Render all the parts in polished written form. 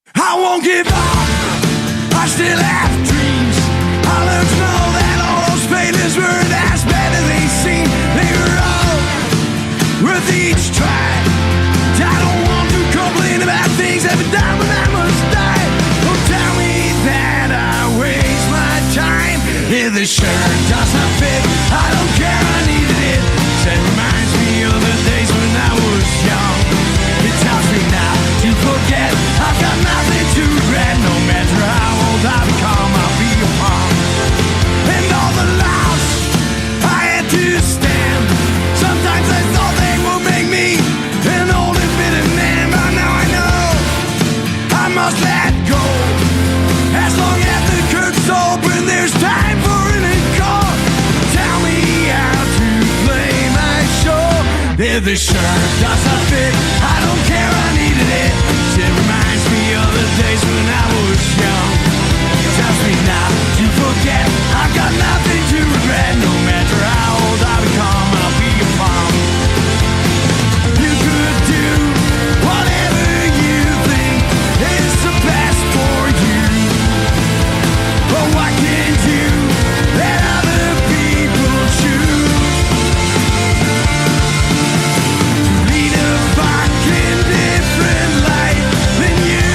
I won't give up, I still have dreams. I learned to know that all those failures weren't as bad as they seem. They were all worth each try. I don't want to complain about things every time when I must die. Don't tell me that I waste my time. If the shirt does not fit, I don't care, I needed it. It reminds me of the days when I was young. It tells me now to forget. I've got nothing to regret. No matter how old I become, I'll be a punk. And all the loss I had to stand. Sometimes I thought they would make me an old and bitter man, but now I know I must let go. As long as the curtain's open, there's time for an encore. Tell me how to play my show. If the shirt does not fit, I don't care, I needed it. It reminds me of the days when I was young. It tells me now to forget. I've got nothing to regret. No matter how old I become, I'll be a punk. You could do whatever you think is the best for you. But why can't you let other people choose? Lead a fucking different life than you.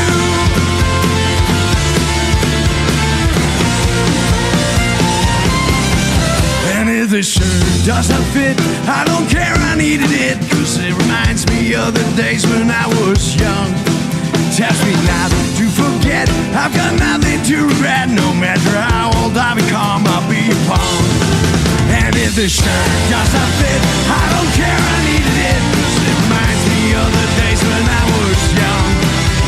And if the shirt doesn't fit, I don't care, I needed it. Cause it reminds me of the days when I was young. Tells me not to forget. I've got nothing to regret. No matter how old I become, I'll be a punk. And if the shirt doesn't fit, I don't care, I needed it. It reminds me of the days when I was young.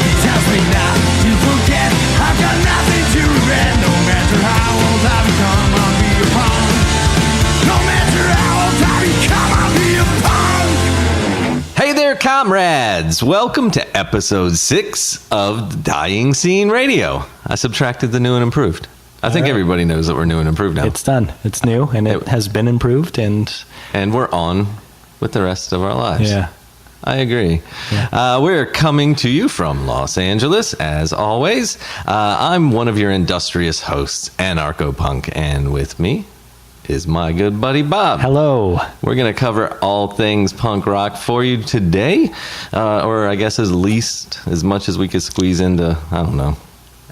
It tells me not to forget. I've got nothing to regret. No matter how old I become, I'll be a punk. No matter how old I become, I'll be a punk. Hey there, comrades! Welcome to episode 6 of dyingsceneradio. I subtracted the new and improved. I think everybody knows that we're new and improved now. It's done. It's new, and it has been improved, and we're on with the rest of our lives. Yeah. I agree. Yeah. We're coming to you from Los Angeles, as always. I'm one of your industrious hosts, Anarcho-Punk, and with me is my good buddy Bob. Hello. We're going to cover all things punk rock for you today, or I guess as much as we could squeeze into, I don't know,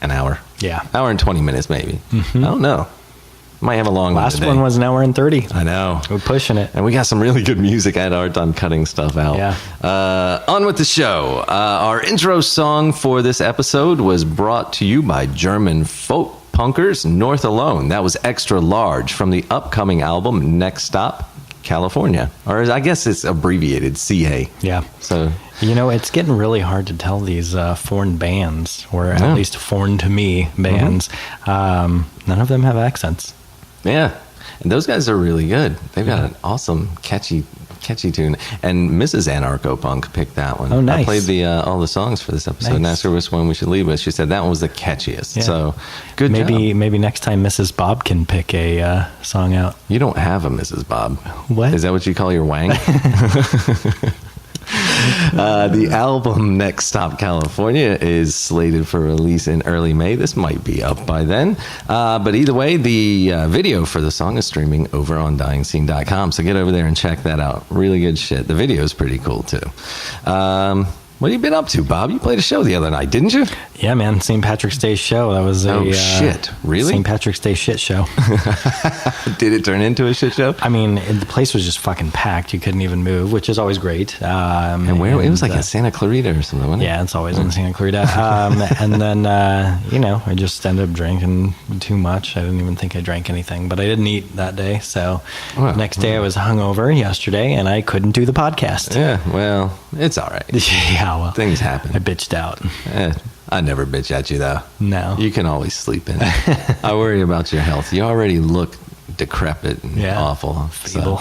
an hour. Yeah. Hour and 20 minutes maybe. Mm-hmm. I don't know. Might have a long Last today. one was an hour and 30. I know. We're pushing it. And we got some really good music. I had a hard time cutting stuff out. Yeah. On with the show. Our intro song for this episode was brought to you by German folk punkers, North Alone. That was Extra Large from the upcoming album Next Stop, California. Or I guess it's abbreviated CA. Yeah. So, you know, it's getting really hard to tell these foreign bands, or at least foreign to me bands. Mm-hmm. None of them have accents. Yeah. And those guys are really good. They've got an awesome, catchy tune. And Mrs. Anarcho-Punk picked that one. Oh, nice. I played all the songs for this episode and asked her which one we should lead with. She said that one was the catchiest. Yeah. So, good job. Maybe next time Mrs. Bob can pick a song out. You don't have a Mrs. Bob. What? Is that what you call your wang? The album Next Stop California is slated for release in early May. This might be up by then. But either way, the video for the song is streaming over on dyingscene.com. So get over there and check that out. Really good shit. The video is pretty cool, too. What have you been up to, Bob? You played a show the other night, didn't you? Yeah, man. St. Patrick's Day show. That was a shit. Really? St. Patrick's Day shit show. Did it turn into a shit show? I mean, the place was just fucking packed. You couldn't even move, which is always great. And where? It was like in Santa Clarita or something, wasn't it? Yeah, it's always in Santa Clarita. And then, I just ended up drinking too much. I didn't even think I drank anything, but I didn't eat that day. So next day I was hungover yesterday, and I couldn't do the podcast. Yeah, well, it's all right. Yeah, well. Things happen. I bitched out. I never bitch at you, though. No. You can always sleep in. I worry about your health. You already look decrepit and Yeah. awful. Feeble.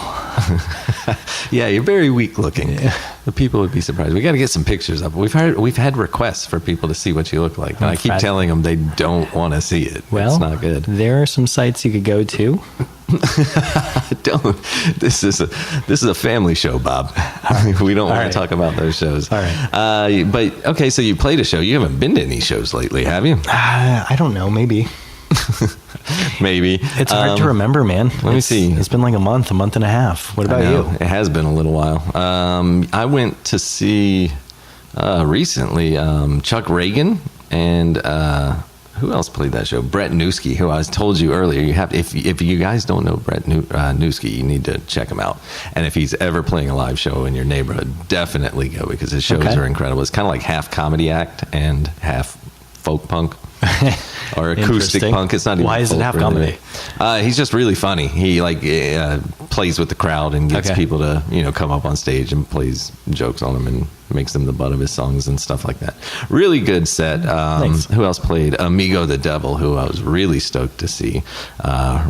Yeah, you're very weak looking. Yeah. The people would be surprised. We got to get some pictures up. We've had requests for people to see what you look like, and I keep telling them they don't want to see it. Well, it's not good. There are some sites you could go to. Don't. This is a family show, Bob. We don't want right. to talk about those shows. All right. But okay, so you played a show. You haven't been to any shows lately, have you? I don't know. Maybe. Maybe. It's hard to remember, man. Let me see. It's been like a month and a half. What about you? It has been a little while. I went to see recently Chuck Reagan and who else played that show? Brett Newski, who I told you earlier. You have if you guys don't know Brett Newski, you need to check him out. And if he's ever playing a live show in your neighborhood, definitely go because his shows are incredible. It's kind of like half comedy act and half folk punk. Or acoustic punk. It's not even. Why is it half really. comedy? He's just really funny. He plays with the crowd and gets people to come up on stage and plays jokes on them and makes them the butt of his songs and stuff like that. Really good set. Nice. Who else played? Amigo the Devil, who I was really stoked to see.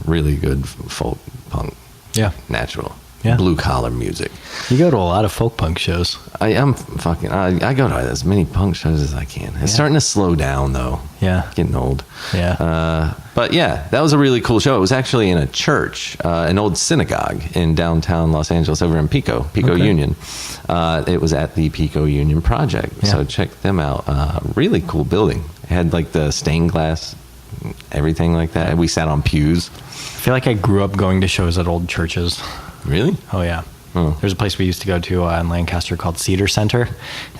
Really good folk punk. Yeah. Natural. Yeah. Blue collar music. You go to a lot of folk punk shows. I go to as many punk shows as I can. It's starting to slow down though. Yeah. Getting old. Yeah. But yeah, that was a really cool show. It was actually in a church, an old synagogue in downtown Los Angeles over in Pico Union. It was at the Pico Union Project. Yeah. So check them out. Really cool building. It had like the stained glass, everything like that. We sat on pews. I feel like I grew up going to shows at old churches. Really? Oh, yeah. Oh. There's a place we used to go to in Lancaster called Cedar Center.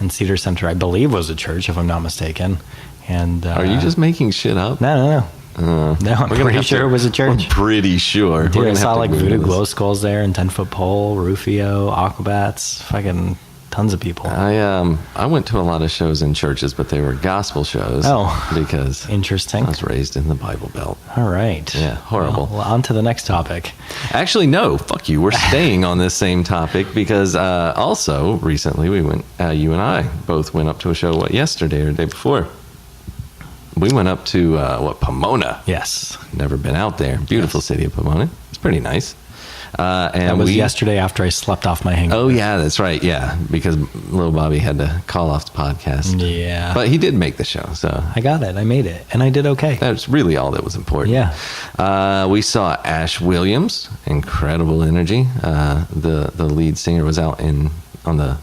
And Cedar Center, I believe, was a church, if I'm not mistaken. And Are you just making shit up? No. No, I'm pretty sure it was a church. I'm pretty sure. Dude, I saw like Voodoo Glow Skulls there and 10-Foot Pole, Rufio, Aquabats, fucking tons of people. I went to a lot of shows in churches, but they were gospel shows. Oh. Because Interesting. I was raised in the Bible Belt. All right. Yeah, horrible. Well, on to the next topic. Actually, no, fuck you. We're staying on this same topic because also recently we went, you and I both went up to a show, yesterday or the day before? We went up to, Pomona. Yes. Never been out there. Beautiful city of Pomona. It's pretty nice. And that was yesterday after I slept off my hangover. Oh, yeah, that's right. Yeah, because little Bobby had to call off the podcast. Yeah. But he did make the show, so. I got it. I made it. And I did okay. That's really all that was important. Yeah. We saw Ash Williams. Incredible energy. The lead singer was out on the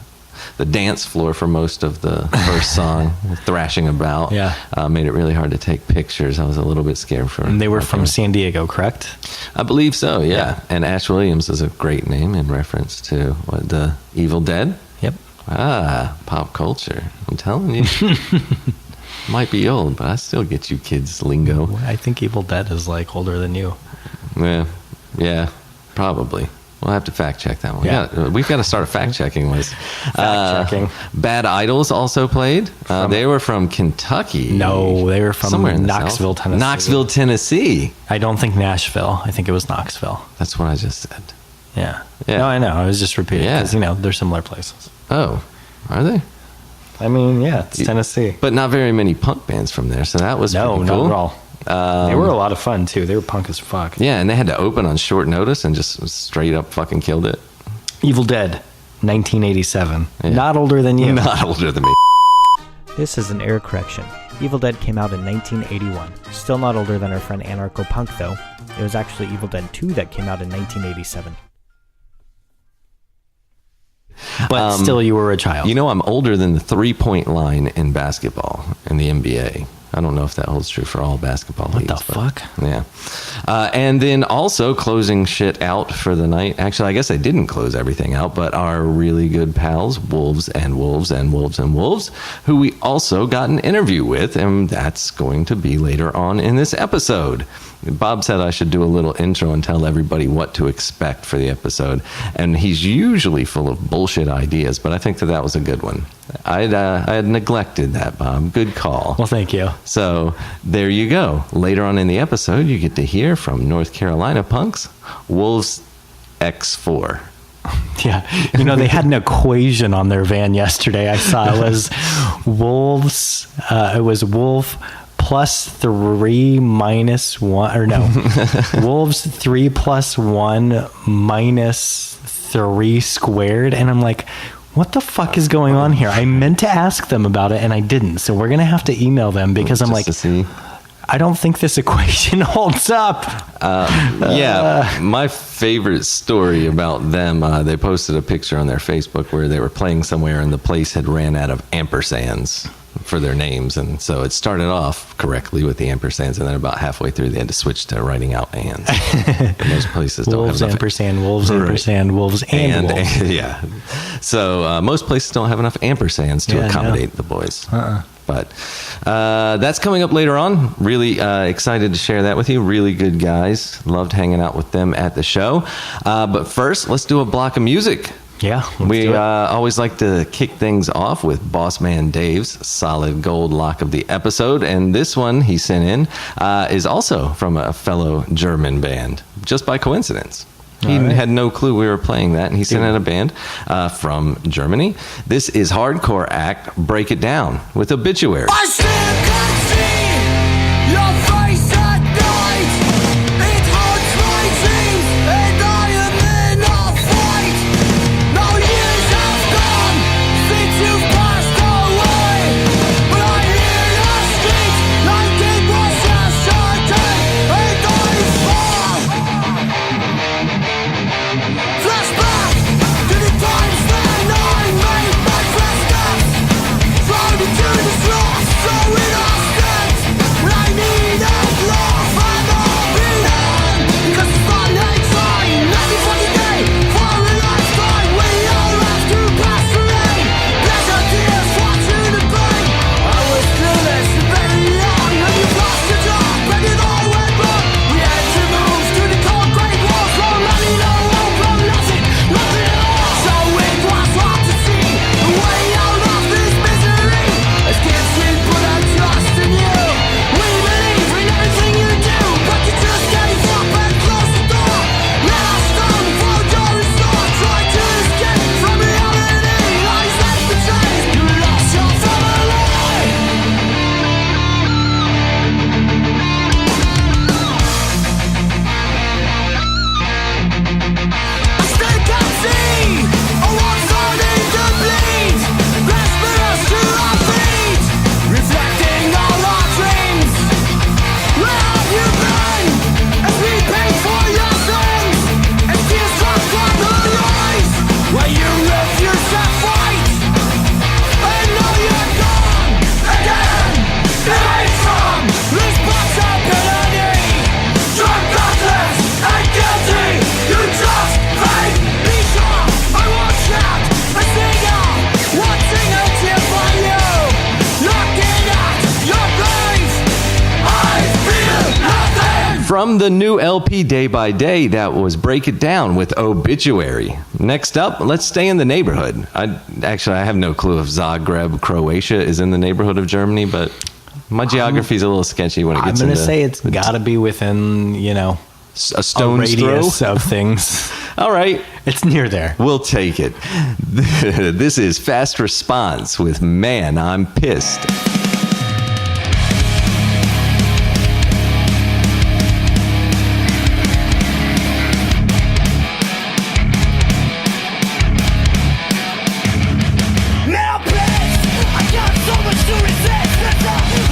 dance floor for most of the first song, thrashing about. Yeah. Made it really hard to take pictures. I was a little bit scared for And they were from San Diego, correct? I believe so, yeah. And Ash Williams is a great name in reference to the Evil Dead. Yep. Pop culture. I'm telling you. Might be old, but I still get you kids lingo. I think Evil Dead is like older than you. Yeah, probably. We'll have to fact check that one. Yeah. We've got to start a fact checking list. Fact checking. Bad Idols also played. They were from Kentucky. No, they were from Somewhere in the Knoxville, South. Tennessee. Knoxville, Tennessee. I don't think Nashville. I think it was Knoxville. That's what I just said. Yeah. Yeah. No, I know. I was just repeating Yeah. because, they're similar places. Oh, are they? I mean, yeah, it's Tennessee. But not very many punk bands from there, so that was pretty cool. Not at all. They were a lot of fun, too. They were punk as fuck. Yeah, and they had to open on short notice and just straight up fucking killed it. Evil Dead, 1987. Yeah. Not older than you. Not older than me. This is an error correction. Evil Dead came out in 1981. Still not older than our friend Anarcho Punk, though. It was actually Evil Dead 2 that came out in 1987. But still, you were a child. I'm older than the 3-point line in basketball in the NBA. I don't know if that holds true for all basketball leagues. What the fuck? Yeah. And then also closing shit out for the night. Actually, I guess I didn't close everything out, but our really good pals, Wolves and Wolves and Wolves and Wolves, who we also got an interview with, and that's going to be later on in this episode. Bob said I should do a little intro and tell everybody what to expect for the episode. And he's usually full of bullshit ideas, but I think that was a good one. I had neglected that, Bob. Good call. Well, thank you. So there you go. Later on in the episode, you get to hear from North Carolina punks, Wolves X4. Yeah. They had an equation on their van yesterday. I saw it was wolves. It was wolf +3 -1, or no, Wolves 3 +1 -3 squared. And I'm like, what the fuck is going on here? I meant to ask them about it and I didn't. So we're going to have to email them because I'm like, I don't think this equation holds up. My favorite story about them, they posted a picture on their Facebook where they were playing somewhere and the place had ran out of ampersands for their names. And so it started off correctly with the ampersands, and then about halfway through they had to switch to writing out ands. Most places don't Wolves, have enough. ampersand, wolves, ampersand, wolves, and wolves. Yeah. So most places don't have enough ampersands to accommodate the boys. But that's coming up later on. Really excited to share that with you. Really good guys. Loved hanging out with them at the show. But first, let's do a block of music. Yeah, we always like to kick things off with Boss Man Dave's solid gold lock of the episode. And this one he sent in is also from a fellow German band, just by coincidence. He had no clue we were playing that, and he sent in a band from Germany. This is hardcore act Break It Down with Obituary. I still can see your face at night. It haunts my dreams, and I am in a fight. Now years have gone since you've passed away, but I hear the streets like it was yesterday, and I fall. Flashback to the times when I made my first steps, thrown into the straw, so innocent. When I needed love and opinion, because it's fun and trying, nothing for today, for a lifetime. We all have to pass through. Pleasure, tears, fortune and pain. I was clueless and very young, and you lost your job, and it all went wrong. We had to move to the concrete walls, from money, no hope, from nothing at all. So it was hard to see the way out of this misery. As kids we put our trust in you. We believe in everything you do, but you just gave up and closed the door. Let us down, found your restore. Tried to escape from reality. Lies that betrayed. You lost your family. I still can see a war starting to bleed. Let's bring us to our feet, reflecting all our dreams. Where have you been? As we pay for your sins, and tears drop from her eyes, where you refuse to fight. And now you're gone again. Erased from responsibility, drunk, godless, and guilty. You just made me sure. I won't shout, I sing out, watching a tear for you. Looking at your face, I feel nothing. From the new LP Day by Day, that was Break It Down with Obituary. Next up, let's stay in the neighborhood. I have no clue if Zagreb, Croatia is in the neighborhood of Germany, but my geography is a little sketchy when it I'm gets going to into say it's got to be within, a a stone's throw. radius of things. All right, It's near there. we'll take it. This is Fast Response with Man, I'm Pissed. Now, bitch, I got so much to resist.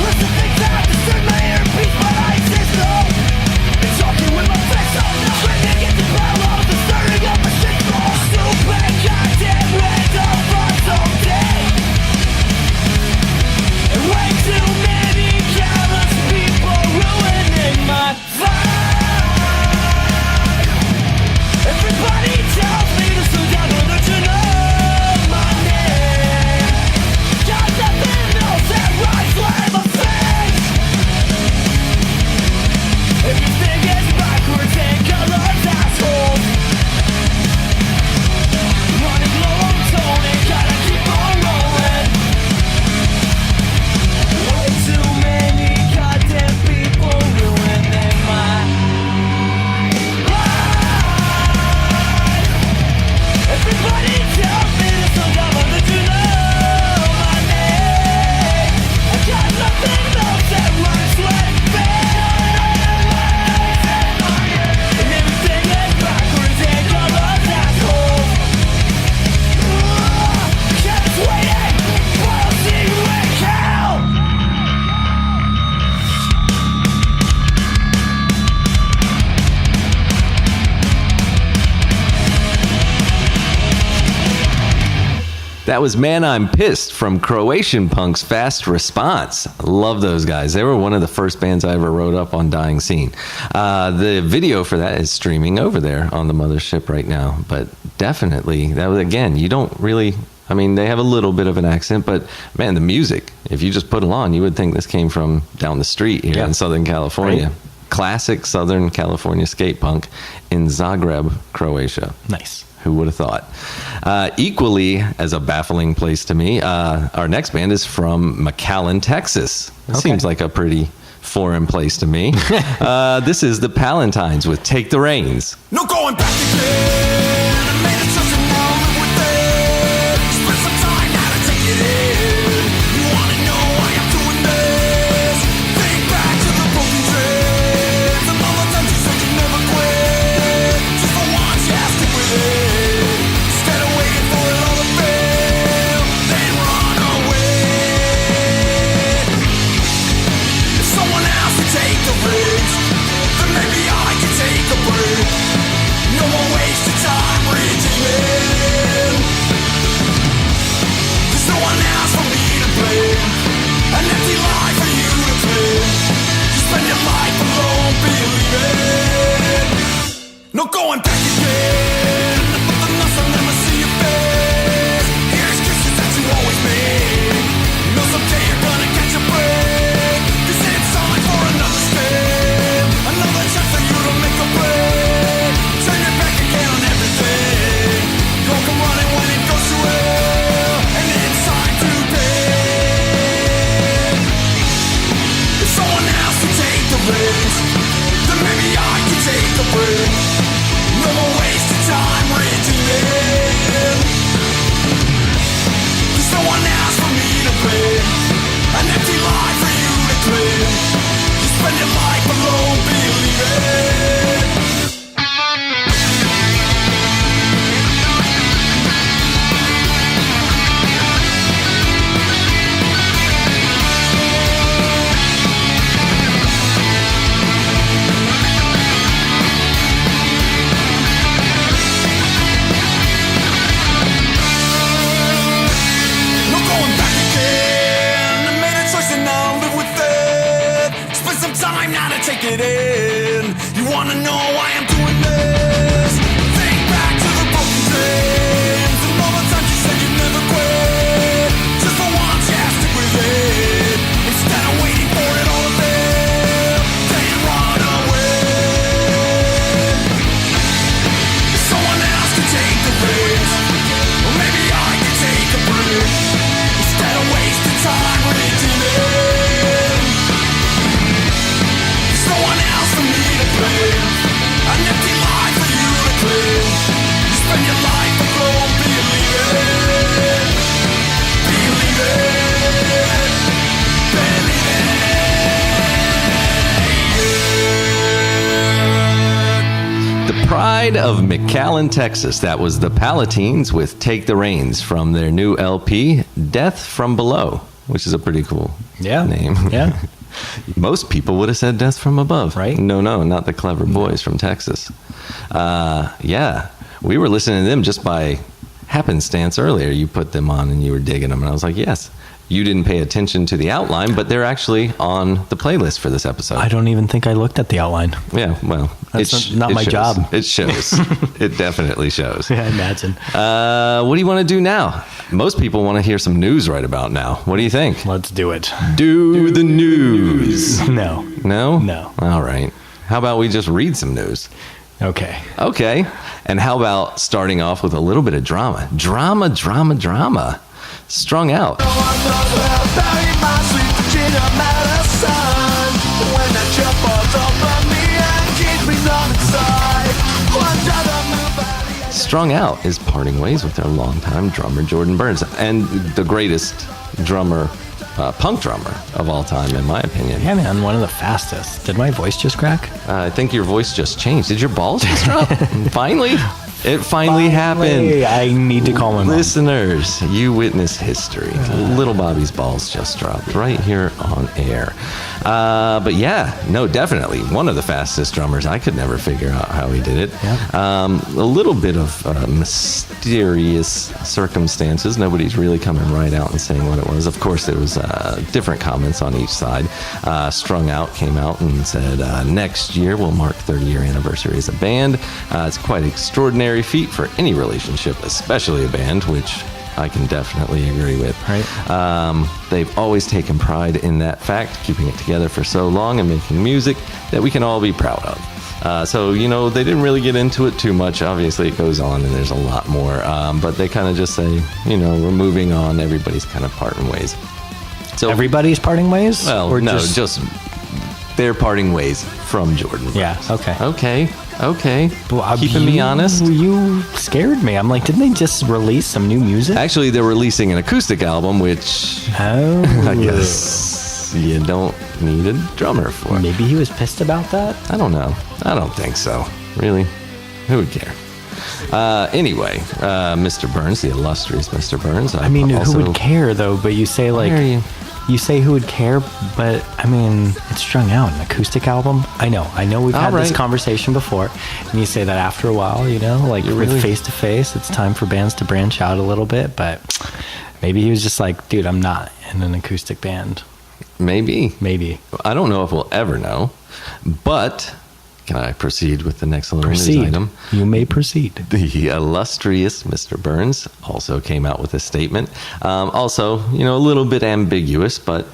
List of things that have disturbed my earpiece, but I exist, though. Been talking with my face all night, trying to get the bell off the stirring up my shit ball. Stupid, goddamn random fun someday. And That was Man I'm Pissed from Croatian punks Fast Response. Love those guys. They were one of the first bands I ever wrote up on Dying Scene. The video for that is streaming over there on the mothership right now. But definitely, that was, again, you don't really... I mean, they have a little bit of an accent, but man, the music, if you just put it on, you would think this came from down the street here in Southern California. Right. Classic Southern California skate punk in Zagreb, Croatia. Nice. Who would have thought? Equally as a baffling place to me, our next band is from McAllen, Texas. It seems like a pretty foreign place to me. This is the Palantines with Take the Reins. No going back again. I made it such a moment with it. Spend some time now to take it in. You wanna know why I'm doing this? Think back to the broken dreams. And all the times you said you'd never quit. Just for once, yeah, stick with it. Instead of waiting for it all to fail, then run away. If someone else could take the risk, then maybe I could take a break. No more wasted time reaching in. There's no one else for me to blame. An empty life for you to claim. You spend your life alone believing. No going back again. Nothing else, I'll never see your face. Hear excuses that you always make. You know someday you're gonna catch a break. 'Cause it's time for another step. Another chance for you to make a break. Turn your back again on everything. Don't come running when it goes to hell. And it's time to pay. If someone else can take the risk, then maybe I can take a break. No more wasted time reaching in. There's no one else for me to blame. An empty life for you to claim. You spend your life alone believing. No going back again. I made a choice and I'll live with it. Spend some time now to take it in. You wanna know why I'm doing this? Think back to the broken dreams. And all the times you said you'd never quit. Just for once, yeah, stick with it. Instead of waiting for it all to fail, then run away. If someone else can take the risk, or maybe I can take a break. Instead of wasting time reaching in. There's no one else for me to blame. An empty life for you to claim. You spend your life alone believing. The pride of McAllen, Texas. That was the Palatines with Take the Reins from their new LP, Death from Below, which is a pretty cool name. Yeah. Most people would have said Death from Above. Right. No, not the clever boys from Texas. We were listening to them just by happenstance earlier. You put them on and you were digging them. And I was like, yes. You didn't pay attention to the outline, but they're actually on the playlist for this episode. I don't even think I looked at the outline. Yeah, well, That's not my shows. job. It shows. It definitely shows. Yeah, I imagine. What do you want to do now? Most people want to hear some news right about now. What do you think? Let's do it. Do the news. No. No? No. All right. How about we just read some news? Okay. Okay. And how about starting off with a little bit of drama? Drama. Strung Out. Strung Out is parting ways with their longtime drummer Jordan Burns, and the greatest drummer, punk drummer of all time, in my opinion. Yeah, man, one of the fastest. Did my voice just crack? I think your voice just changed. Did your balls just drop? Finally? It finally happened. I need to call my mom. Listeners, you witness history. Little Bobby's balls just dropped right here on air. But yeah, no, definitely one of the fastest drummers. I could never figure out how he did it. Yeah. A little bit of mysterious circumstances. Nobody's really coming right out and saying what it was. Of course, there was different comments on each side. Strung Out came out and said, next year will mark 30-year anniversary as a band. It's quite an extraordinary feat for any relationship, especially a band, which I can definitely agree with. Right. They've always taken pride in that fact, keeping it together for so long and making music that we can all be proud of. So, they didn't really get into it too much. Obviously, it goes on and there's a lot more. But they kind of just say, we're moving on. Everybody's kind of parting ways. So Everybody's parting ways? Well, or no, just they're parting ways from Jordan. Yeah, Okay. Well, Keeping me honest. You scared me. I'm like, didn't they just release some new music? Actually, they're releasing an acoustic album, which I guess you don't need a drummer for. Maybe he was pissed about that? I don't know. I don't think so. Really? Who would care? Anyway, Mr. Burns, the illustrious Mr. Burns. I mean, who would care, though? But you say, like... You say who would care, but I mean, it's Strung Out, an acoustic album. I know we've had this conversation before, and you say that after a while, like with Face to Face, it's time for bands to branch out a little bit, but maybe he was just like, dude, I'm not in an acoustic band. Maybe. I don't know if we'll ever know, but can I proceed with the next little news item? You may proceed. The illustrious Mr. Burns also came out with a statement. Also, a little bit ambiguous, but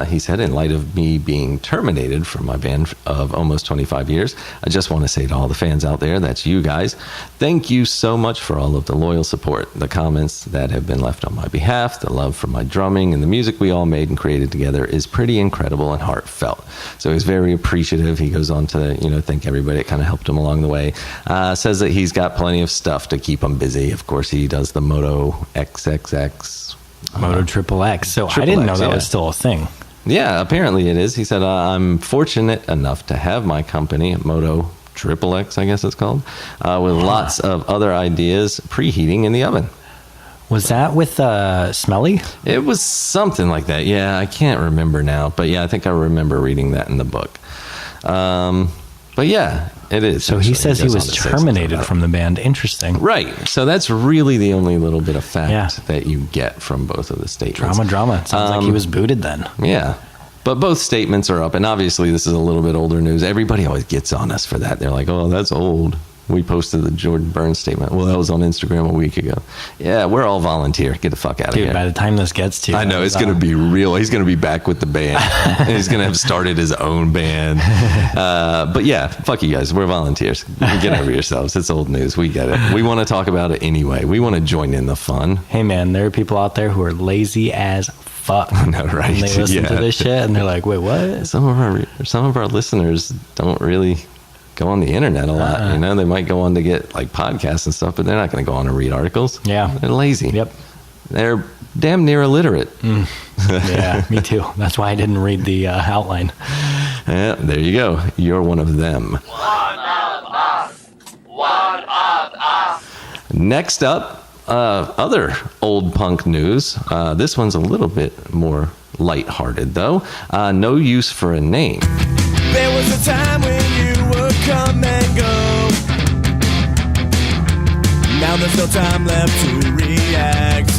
he said, in light of me being terminated from my band of almost 25 years, I just want to say to all the fans out there, that's you guys, thank you so much for all of the loyal support, the comments that have been left on my behalf, the love for my drumming, and the music we all made and created together is pretty incredible and heartfelt. So he's very appreciative. He goes on to, thank everybody that kind of helped him along the way. Says that he's got plenty of stuff to keep him busy. Of course, he does the Moto XXX. Moto Triple X. So I didn't know that was still a thing. Yeah, apparently it is. He said, I'm fortunate enough to have my company, Moto Triple X, I guess it's called, with lots of other ideas preheating in the oven. Was that with Smelly? It was something like that. Yeah, I can't remember now. But yeah, I think I remember reading that in the book. But yeah, it is. So he says he was terminated from the band. Interesting. Right. So that's really the only little bit of fact that you get from both of the statements. Drama. It sounds like he was booted then. Yeah. But both statements are up. And obviously this is a little bit older news. Everybody always gets on us for that. They're like, oh, that's old. We posted the Jordan Burns statement. Well, that was on Instagram a week ago. Yeah, we're all volunteer. Get the fuck out of here. Dude, by the time this gets to you, I know, it's going to be real. He's going to be back with the band. He's going to have started his own band. But yeah, fuck you guys. We're volunteers. Get over yourselves. It's old news. We get it. We want to talk about it anyway. We want to join in the fun. Hey, man, there are people out there who are lazy as fuck. I know, right? And they listen to this shit and they're like, wait, what? Some of our listeners don't really go on the internet a lot. They might go on to get like podcasts and stuff, but they're not going to go on and read articles. Yeah, they're lazy. Yep, they're damn near illiterate. Yeah, me too. That's why I didn't read the outline. Yeah, there you go. You're one of them. One of us. Next up, other old punk news. This one's a little bit more lighthearted though. No use for a name. There was a time when you would come and go. Now there's no time left to react.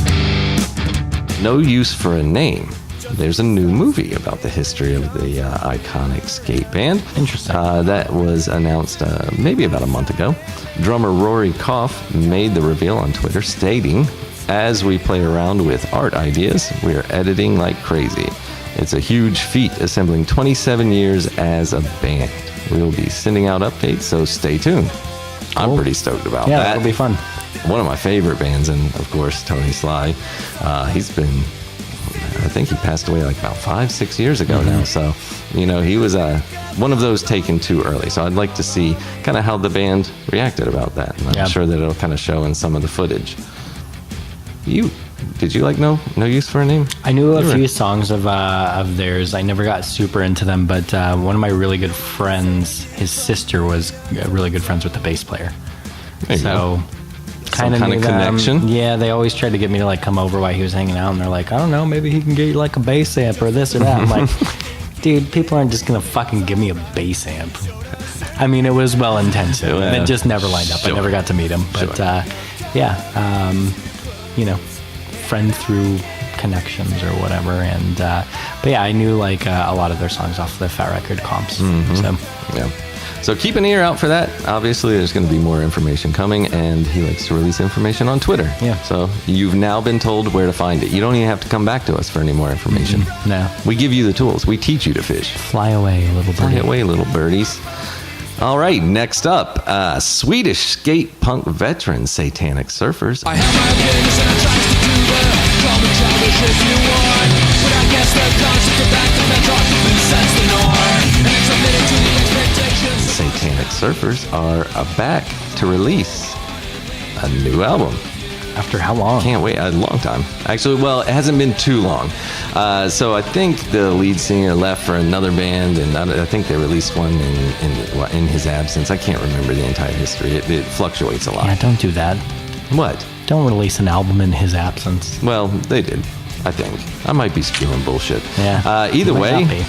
No use for a name. There's a new movie about the history of the iconic skate band. Interesting. That was announced maybe about a month ago. Drummer Rory Koff made the reveal on Twitter, stating, "As we play around with art ideas, we are editing like crazy. It's a huge feat assembling 27 years as a band. We will be sending out updates, so stay tuned." I'm pretty stoked about that. Yeah, that'll be fun. One of my favorite bands, and of course, Tony Sly. He's been, I think he passed away like about 5-6 years ago now. So, he was one of those taken too early. So I'd like to see kind of how the band reacted about that. And I'm sure that it'll kind of show in some of the footage. Did you like No Use for a Name? I knew a few songs of theirs. I never got super into them, but one of my really good friends, his sister was really good friends with the bass player. There you So Some kind of connection. Yeah, they always tried to get me to like come over while he was hanging out, and they're like, I don't know, maybe he can get you like a bass amp or this or that. I'm like, dude, people aren't just gonna fucking give me a bass amp. I mean, it was well intentioned, and it just never lined up. I never got to meet him, but you know, friend through connections or whatever. And but yeah, I knew like a lot of their songs off the Fat Record comps. So Yeah. So keep an ear out for that. Obviously, there's going to be more information coming, and he likes to release information on Twitter. Yeah. So you've now been told where to find it. You don't even have to come back to us for any more information. No. We give you the tools. We teach you to fish. Fly away, little birdie. Fly away, little birdies. All right, next up, Swedish skate punk veteran Satanic Surfers. I have my opinions and I try to do them. Call me childish if you want, but I guess the concept of back to bedrock sets the norm, and it's submitted to the expectations. Satanic Surfers are back to release a new album. After how long? Can't wait. A long time. Actually, well, it hasn't been too long. So I think the lead singer left for another band, and I think they released one in his absence. I can't remember the entire history. It fluctuates a lot. Yeah, don't do that. What? Don't release an album in his absence. Well, they did. I think. I might be spewing bullshit. Yeah. Either Might way,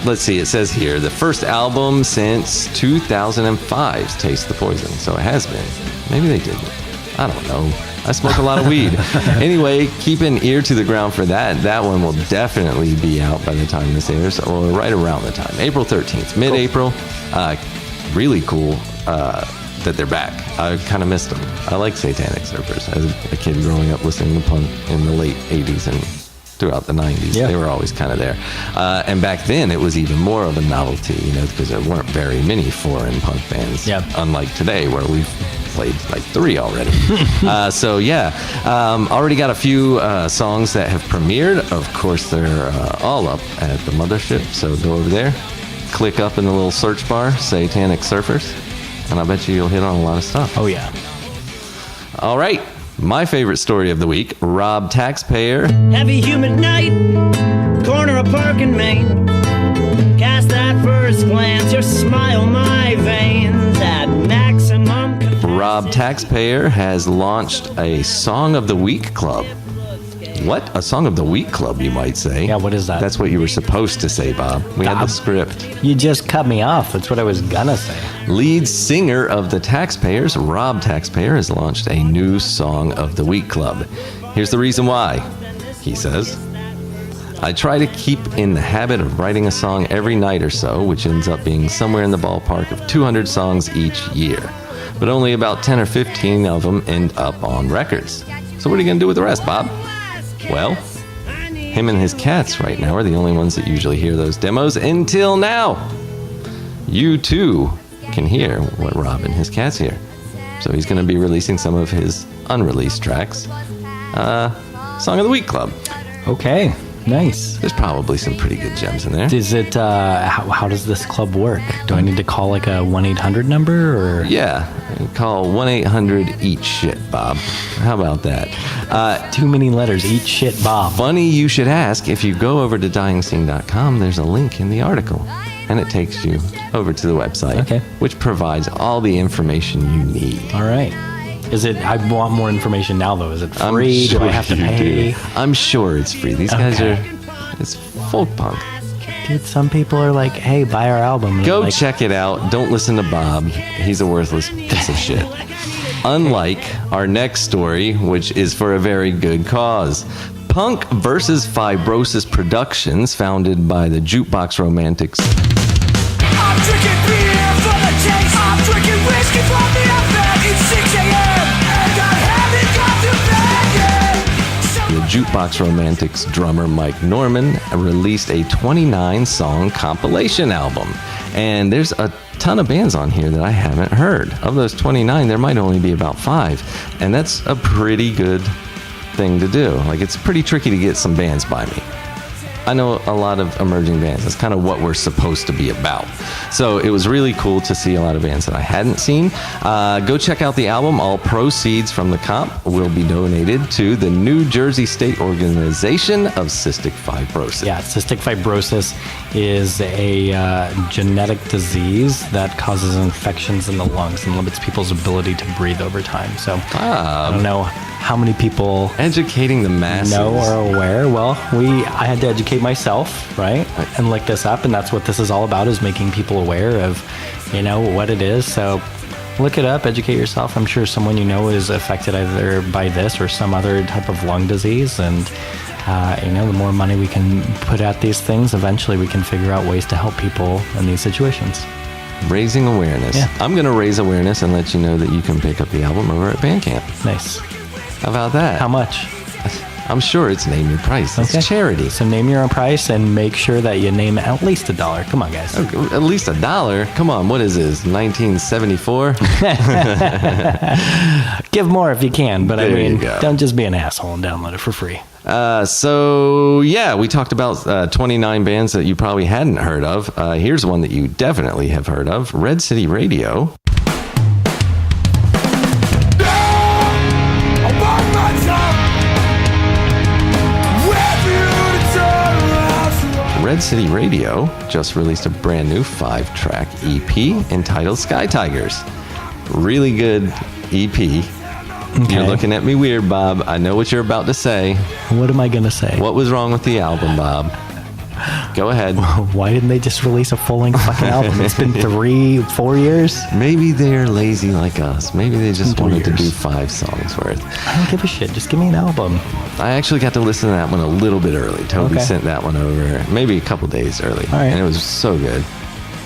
let's see. It says here, the first album since 2005's Taste the Poison. So it has been. Maybe they didn't. I don't know. I smoke a lot of weed. Anyway, keep an ear to the ground for that. That one will definitely be out by the time this airs, or right around the time. April 13th, mid-April. Really cool that they're back. I kind of missed them. I like Satanic Surfers. As a kid growing up listening to punk in the late 80s and throughout the 90s, they were always kind of there. And back then, it was even more of a novelty, you know, because there weren't very many foreign punk bands, unlike today, where we've played like 3 already. So yeah, already got a few songs that have premiered. Of course, they're all up at the mothership, so go over there, click up in the little search bar, Satanic Surfers, and I bet you'll hit on a lot of stuff. Oh yeah. All right, my favorite story of the week, Rob Taxpayer. Heavy humid night, corner of Park and Main. Cast that first glance, your smile, my veins at maximum capacity. Rob Taxpayer has launched a Song of the Week club. What? A Song of the Week club, you might say. Yeah, what is that? That's what you were supposed to say, Bob. We had the script. You just cut me off. That's what I was gonna say. Lead singer of the Taxpayers, Rob Taxpayer, has launched a new Song of the Week club. Here's the reason why. He says, I try to keep in the habit of writing a song every night or so, which ends up being somewhere in the ballpark of 200 songs each year. But only about 10 or 15 of them end up on records. So what are you going to do with the rest, Bob? Well, him and his cats right now are the only ones that usually hear those demos until now. You too can hear what Rob and his cats hear. So he's going to be releasing some of his unreleased tracks. Song of the Week Club. Okay, nice. There's probably some pretty good gems in there. Is it, how does this club work? Do I need to call like a 1-800 number or? Yeah, call 1-800-EAT-SHIT, Bob. How about that? Too many letters, eat shit, Bob. Funny you should ask. If you go over to dyingscene.com, there's a link in the article, and it takes you over to the website, which provides all the information you need. All right. Is it, I want more information now though. Is it free? Sure do I have to pay? I'm sure it's free. These guys are, it's folk punk. Dude, some people are like, hey, buy our album. And Go like, check it out. Don't listen to Bob. He's a worthless piece of shit. Unlike our next story, which is for a very good cause. Punk versus Fibrosis Productions, founded by the Jukebox Romantics. I'm drinking beer for the taste. I'm drinking whiskey from the effect. It's 6 a.m. and I haven't got to bed yet. The Jukebox Romantics drummer Mike Norman released a 29-song compilation album. And there's a ton of bands on here that I haven't heard. Of those 29, there might only be about 5. And that's a pretty good thing to do. Like, it's pretty tricky to get some bands by me. I know a lot of emerging bands. That's kind of what we're supposed to be about. So it was really cool to see a lot of bands that I hadn't seen. Go check out the album. All proceeds from the comp will be donated to the New Jersey State Organization of Cystic Fibrosis. Yeah, cystic fibrosis is a genetic disease that causes infections in the lungs and limits people's ability to breathe over time. So I don't know how many people educating the masses know or are aware. Well, I had to educate myself, right, and look this up, and that's what this is all about, is making people aware of, what it is. So look it up, educate yourself. I'm sure someone you know is affected either by this or some other type of lung disease, and the more money we can put at these things, eventually we can figure out ways to help people in these situations. Raising awareness. Yeah. I'm going to raise awareness and let you know that you can pick up the album over at Bandcamp. Nice. How about that? How much? I'm sure it's name your price. It's charity. So name your own price and make sure that you name at least $1. Come on, guys. At least $1? Come on, what is this, 1974? Give more if you can, but There don't just be an asshole and download it for free. We talked about 29 bands that you probably hadn't heard of. Here's one that you definitely have heard of, Red City Radio. Red City Radio just released a brand new 5-track EP entitled Sky Tigers. Really good EP. Okay. You're looking at me weird, Bob. I know what you're about to say. What am I going to say? What was wrong with the album, Bob? Go ahead. Why didn't they just release a full-length fucking album? It's been 3-4 years. Maybe they're lazy like us. Maybe they just wanted to do 5 songs worth. I don't give a shit. Just give me an album. I actually got to listen to that one a little bit early. Toby sent that one over maybe a couple days early. All right. And it was so good.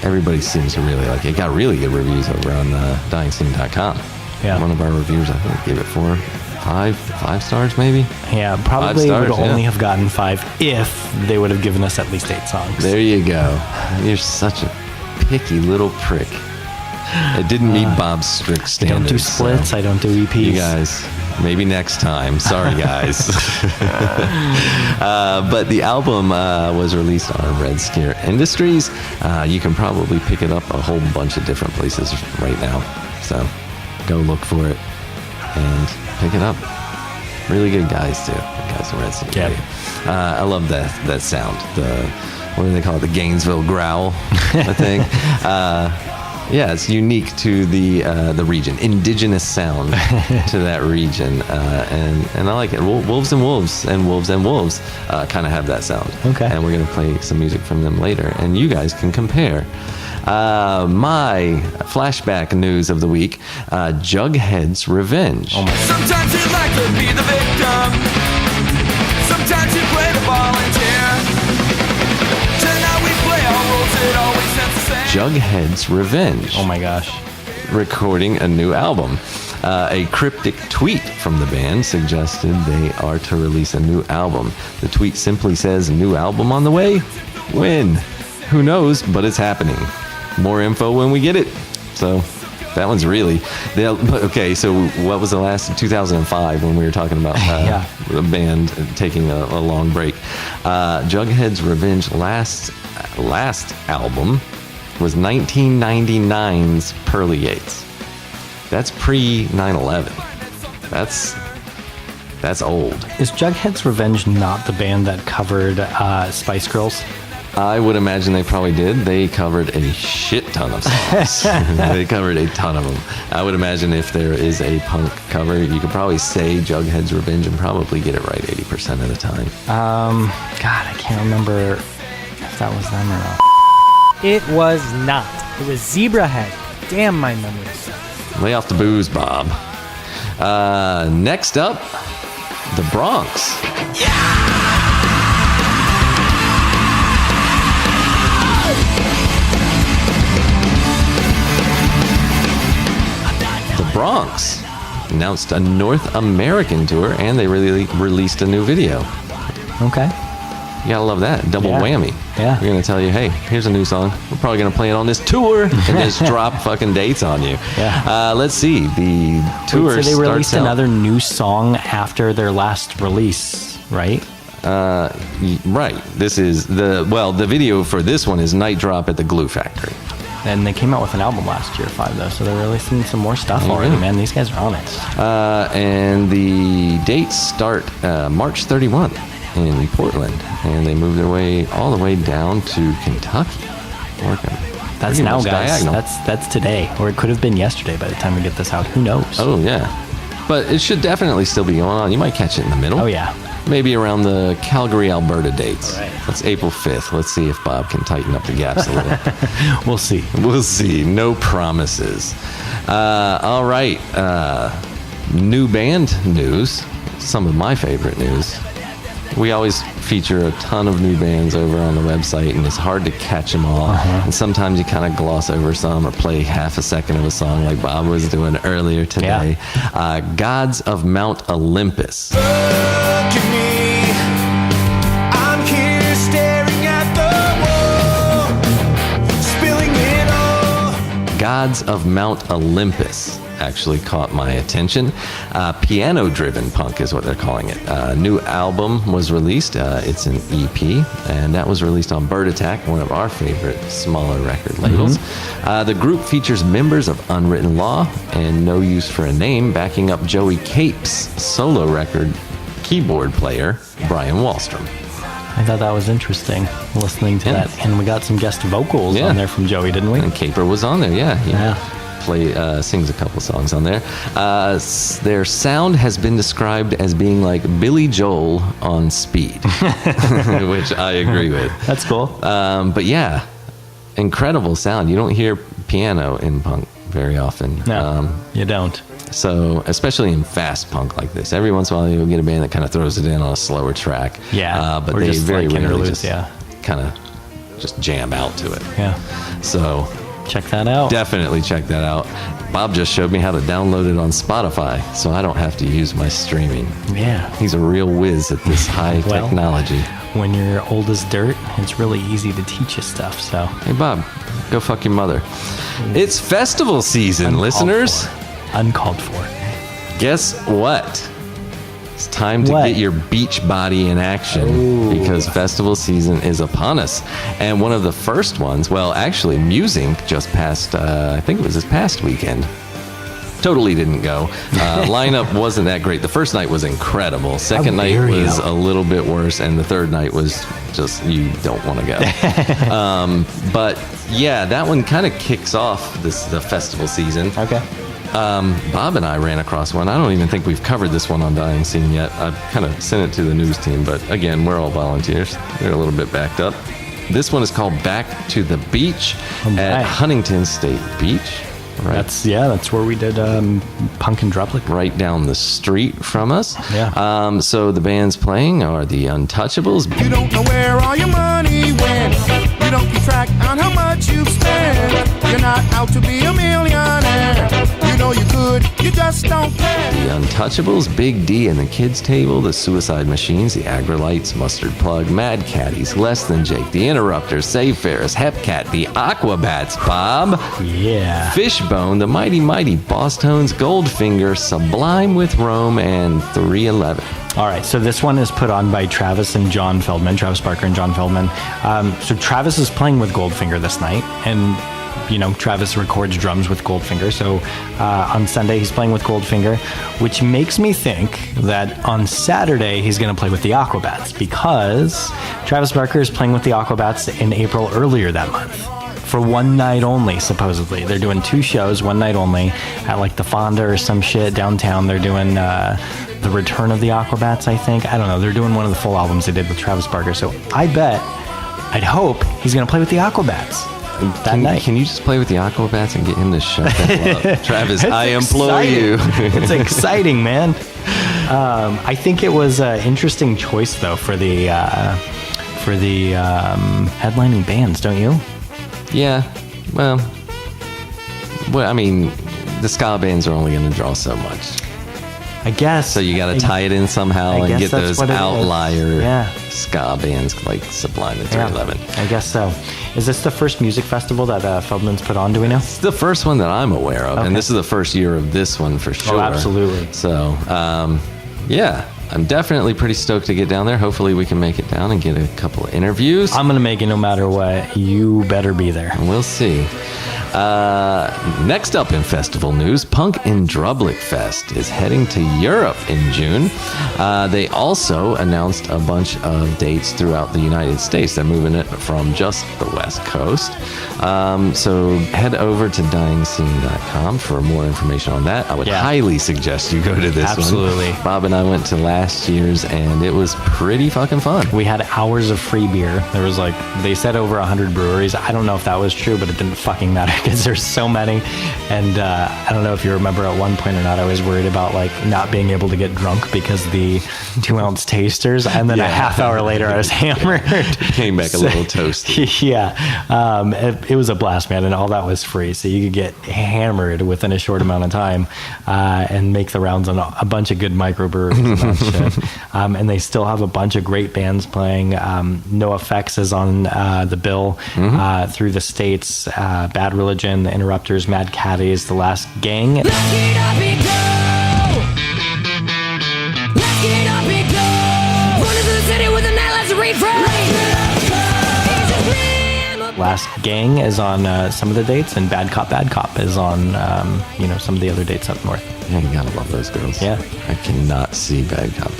Everybody seems to really like it. It got really good reviews over on dyingsceneradio.com. Yeah. One of our reviewers, I think, gave it 5 stars maybe. Yeah, probably would only have gotten 5 if they would have given us at least 8 songs. There you go. You're such a picky little prick. It didn't meet Bob's strict standards. I don't do splits. I don't do EPs. You guys, maybe next time. Sorry, guys. But the album was released on Red Scare Industries. You can probably pick it up a whole bunch of different places right now. So go look for it and pick it up. Really good guys too. The guys in Red City. Yeah. I love that sound. What do they call it? The Gainesville growl, I think. It's unique to the region, indigenous sound to that region, and I like it. Wolves and Wolves and Wolves and Wolves kind of have that sound. Okay. And we're gonna play some music from them later, and you guys can compare. My flashback news of the week, Jughead's Revenge. Sometimes you like to be the victim. Sometimes you play the volunteer. Tonight we play our roles, it always ends the same. Jughead's Revenge. Oh my gosh. Recording a new album. A cryptic tweet from the band suggested they are to release a new album. The tweet simply says, "New album on the way? When? Who knows, but it's happening. More info when we get it." So that one's really... Okay, so what was the last... 2005 when we were talking about the band taking a long break. Jughead's Revenge last album was 1999's Pearly Gates. That's pre 9/11. That's old. Is Jughead's Revenge not the band that covered Spice Girls? I would imagine they probably did. They covered a shit ton of songs. They covered a ton of them. I would imagine if there is a punk cover, you could probably say Jughead's Revenge and probably get it right 80% of the time. God, I can't remember if that was them or not. It was not. It was Zebrahead. Damn, my memories. Lay off the booze, Bob. Next up, the Bronx. The Bronx announced a North American tour, and they really released a new video. Okay. You gotta love that. Double whammy. Yeah. We're gonna tell you, hey, here's a new song. We're probably gonna play it on this tour and just drop fucking dates on you. Yeah. Let's see. The tour So they released starts out. another new song after their last release, right? Right. This is the video for this one is Night Drop at the Glue Factory. And they came out with an album last year, 5 though, so they're releasing some more stuff already, man. These guys are on it. And the dates start March 31 in Portland, and they move their way all the way down to Kentucky. That's now, guys. Diagonal. That's today, or it could have been yesterday by the time we get this out. Who knows? Oh yeah, but it should definitely still be going on. You might catch it in the middle. Oh yeah. Maybe around the Calgary, Alberta dates. Right. That's April 5th. Let's see if Bob can tighten up the gaps a little. We'll see. We'll see. No promises. All right. New band news. Some of my favorite news. We always feature a ton of new bands over on the website, and it's hard to catch them all. And sometimes you kind of gloss over some or play half a second of a song like Bob was doing earlier today. Yeah. Gods of Mount Olympus. Look at me, I'm here staring at the wall, spilling it all. Gods of Mount Olympus actually caught my attention. Piano-driven punk is what they're calling it. A new album was released. It's an EP, and that was released on Bird Attack, one of our favorite smaller record labels. The group features members of Unwritten Law and No Use for a Name, backing up Joey Cape's solo record keyboard player, Brian Wallstrom. I thought that was interesting, listening to that. And we got some guest vocals on there from Joey, didn't we? And Caper was on there, sings a couple songs on there. Their sound has been described as being like Billy Joel on speed, which I agree with. That's cool. But yeah, incredible sound. You don't hear piano in punk very often. No, you don't. So, especially in fast punk like this, every once in a while you'll get a band that kind of throws it in on a slower track. Yeah, but or they just very like rarely interludes, just kind of just jam out to it. Yeah. So, check that out. Definitely check that out. Bob just showed me how to download it on Spotify, so I don't have to use my streaming. Yeah. He's a real whiz at this high technology. When you're old as dirt, it's really easy to teach you stuff, so. Hey, Bob, go fuck your mother. It's festival season, listeners. Uncalled for. Guess what? It's time to get your beach body in action because festival season is upon us. And one of the first ones, well, actually, Musing just passed, I think it was this past weekend. Totally didn't go. Lineup wasn't that great. The first night was incredible. Second night was a little bit worse. And the third night was just, you don't want to go. But yeah, that one kind of kicks off the festival season. Okay. Bob and I ran across one. I don't even think we've covered this one on Dying Scene yet. I've kind of sent it to the news team, but again, we're all volunteers. We're a little bit backed up. This one is called Back to the Beach at Huntington State Beach. Right. That's where we did Punk and Drublic. Right down the street from us. Yeah. So the bands playing are the Untouchables. You don't know where all your money went. You don't keep track on how much you've spent. You're not out to be a millionaire. You know you could, you just don't care. The Untouchables, Big D and the Kids Table, the Suicide Machines, the Agrolites, Mustard Plug, Mad Caddies, Less Than Jake, the Interrupters, Save Ferris, Hepcat, the Aquabats, Bob. Yeah. Fishbone, the Mighty Mighty, Boss Tones, Goldfinger, Sublime with Rome, and 311. All right, so this one is put on by Travis and John Feldman, Travis Barker and John Feldman. So Travis is playing with Goldfinger this night, and Travis records drums with Goldfinger. So on Sunday he's playing with Goldfinger, which makes me think that on Saturday he's going to play with the Aquabats, because Travis Barker is playing with the Aquabats in April earlier that month. For one night only, supposedly. They're doing 2 shows, one night only, at like the Fonda or some shit downtown. They're doing the Return of the Aquabats, I think. I don't know. They're doing one of the full albums they did with Travis Barker. So I'd hope he's going to play with the Aquabats that night. Can you just play with the Aquabats and get him to shut the hell up? Travis, I implore you. It's exciting, man. I think it was an interesting choice, though, for the headlining bands, don't you? Yeah, well, I mean, the ska bands are only going to draw so much. I guess. So you got to tie it in somehow and get those outlier ska bands like Sublime and 311. I guess so. Is this the first music festival that Feldman's put on, do we know? It's the first one that I'm aware of, and this is the first year of this one for sure. Oh, absolutely. So, yeah. I'm definitely pretty stoked to get down there. Hopefully we can make it down and get a couple of interviews. I'm going to make it no matter what. You better be there. We'll see. Next up in festival news, Punk in Drublic Fest is heading to Europe in June. They also announced a bunch of dates throughout the United States. They're moving it from just the West Coast. So head over to dyingscene.com for more information on that. I would highly suggest you go to this one. Absolutely. Bob and I went to last year's, and it was pretty fucking fun. We had hours of free beer. There was they said over 100 breweries. I don't know if that was true, but it didn't fucking matter because there's so many. And I don't know if you remember at one point or not, I was worried about not being able to get drunk because the 2-ounce tasters, and then a half hour later I was hammered. Came back a little toasty. Yeah. It was a blast, man, and all that was free, so you could get hammered within a short amount of time and make the rounds on a bunch of good microbreweries and that shit. And they still have a bunch of great bands playing. NoFX is on the bill through the States. Bad Religion, The Interrupters, Mad Caddies, The Last Gang. Let's get up and go. Let's get up and go. Run into the city with a night, let's refresh. Last Gang is on some of the dates, and Bad Cop is on some of the other dates up north. Yeah, you gotta love those girls. Yeah. I cannot see Bad Cop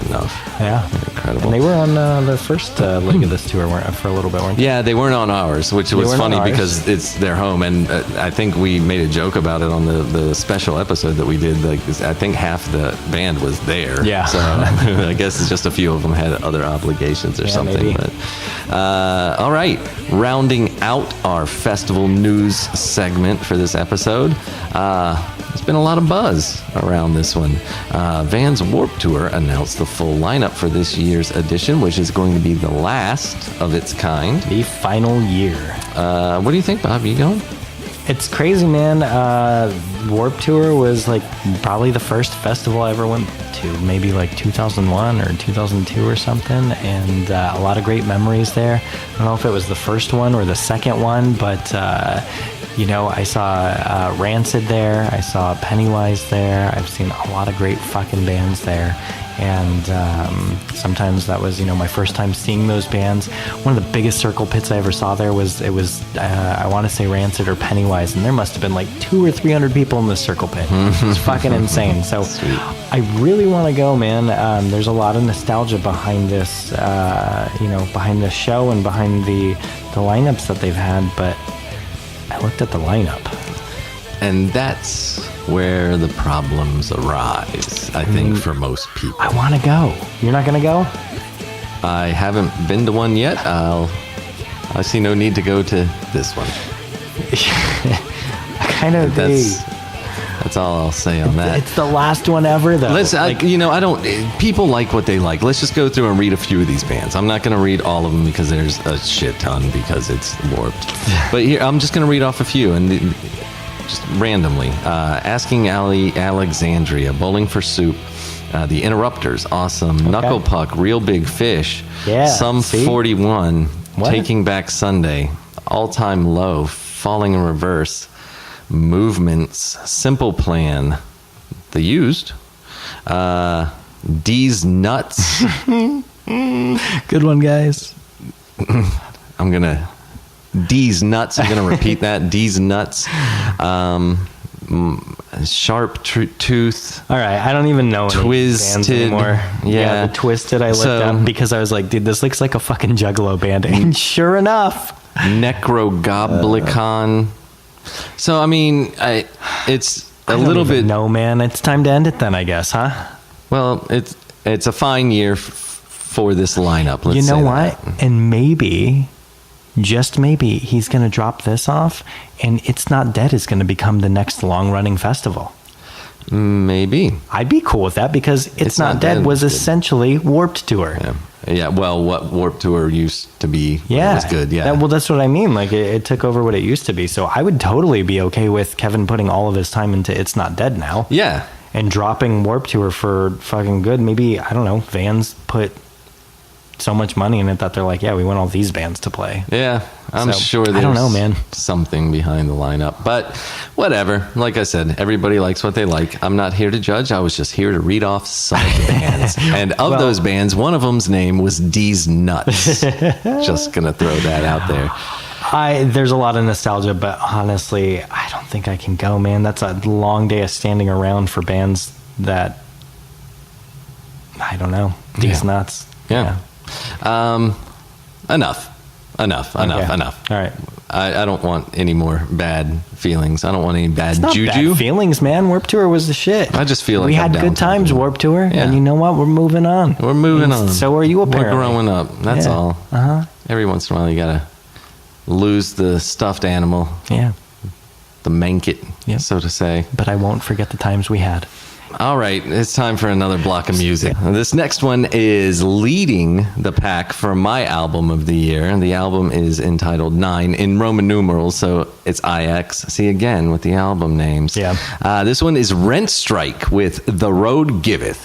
enough. Yeah. They're incredible. And they were on the first leg of this tour for a little bit, weren't they? Yeah, they weren't on ours, which was funny because it's their home, and I think we made a joke about it on the special episode that we did. I think half the band was there. Yeah. So I guess it's just a few of them had other obligations or something. Maybe. But all right, rounding out our festival news segment for this episode. There's been a lot of buzz around this one. Vans Warped Tour announced the full lineup for this year's edition, which is going to be the last of its kind. The final year. What do you think, Bob? You going? It's crazy, man. Warped Tour was probably the first festival I ever went to, maybe 2001 or 2002 or something, and a lot of great memories there. I don't know if it was the first one or the second one, but I saw Rancid there, I saw Pennywise there, I've seen a lot of great fucking bands there, and sometimes that was my first time seeing those bands. One of the biggest circle pits I ever saw there was I want to say Rancid or Pennywise, and there must have been 200 or 300 people in this circle pit. It's fucking insane. So Sweet. I really want to go, man. There's a lot of nostalgia behind this behind this show and behind the lineups that they've had, but I looked at the lineup. And that's where the problems arise, I think, for most people. I want to go. You're not going to go? I haven't been to one yet. I see no need to go to this one. I kind of agree. That's all I'll say on that. It's the last one ever, though. I don't. People like what they like. Let's just go through and read a few of these bands. I'm not going to read all of them because there's a shit ton because it's warped. But here, I'm just going to read off a few and just randomly. Asking Alexandria, Bowling for Soup, The Interrupters, awesome. Okay. Knuckle Puck, Real Big Fish, Some 41, Taking Back Sunday, All Time Low, Falling in Reverse, Movements, Simple Plan, The Used, D's Nuts. Good one, guys. D's Nuts. I'm gonna repeat that. D's Nuts. Sharp Tooth. All right, I don't even know Twisted bands anymore. Yeah, the Twisted. I looked up because I was like, dude, this looks like a fucking Juggalo band, and sure enough, Necrogoblicon. So I mean, it's a little bit. No, man, it's time to end it then, I guess, huh? Well, it's a fine year for this lineup. Let's you know say what? That. And maybe, just maybe, he's going to drop this off, and It's Not Dead is going to become the next long-running festival. Maybe. I'd be cool with that because It's Not Dead was essentially Warped Tour. Yeah. Well, what Warped Tour used to be was good. Yeah. That's what I mean. It took over what it used to be. So I would totally be okay with Kevin putting all of his time into It's Not Dead now. Yeah. And dropping Warped Tour for fucking good. Maybe, I don't know, Vans put so much money in it that they're like, yeah, we want all these bands to play. Yeah, I'm So, sure there's I don't know, man. something behind the lineup. But whatever. Like I said, everybody likes what they like. I'm not here to judge. I was just here to read off some of the bands. And of those bands, one of them's name was D's Nuts. Just going to throw that out there. There's a lot of nostalgia, but honestly, I don't think I can go, man. That's a long day of standing around for bands that, I don't know, D's Nuts. Yeah. Enough. Okay. All right. I don't want any more bad feelings. I don't want any bad It's not juju. bad feelings, man. Warped Tour was the shit. I just feel like we I'm had down good to times, do it. Warped Tour, Yeah. and you know what? We're moving on. We're moving on. So are you, apparently. We're growing up. That's Yeah. all. Every once in a while, you gotta lose the stuffed animal, Yeah, the mank it, Yep. so to say. but I won't forget the times we had. All right, it's time for another block of music. This next one is leading the pack for my album of the year. And the album is entitled 9 in Roman numerals, so it's IX. See, again, with the album names. Yeah. This one is Rent Strike with The Road Giveth.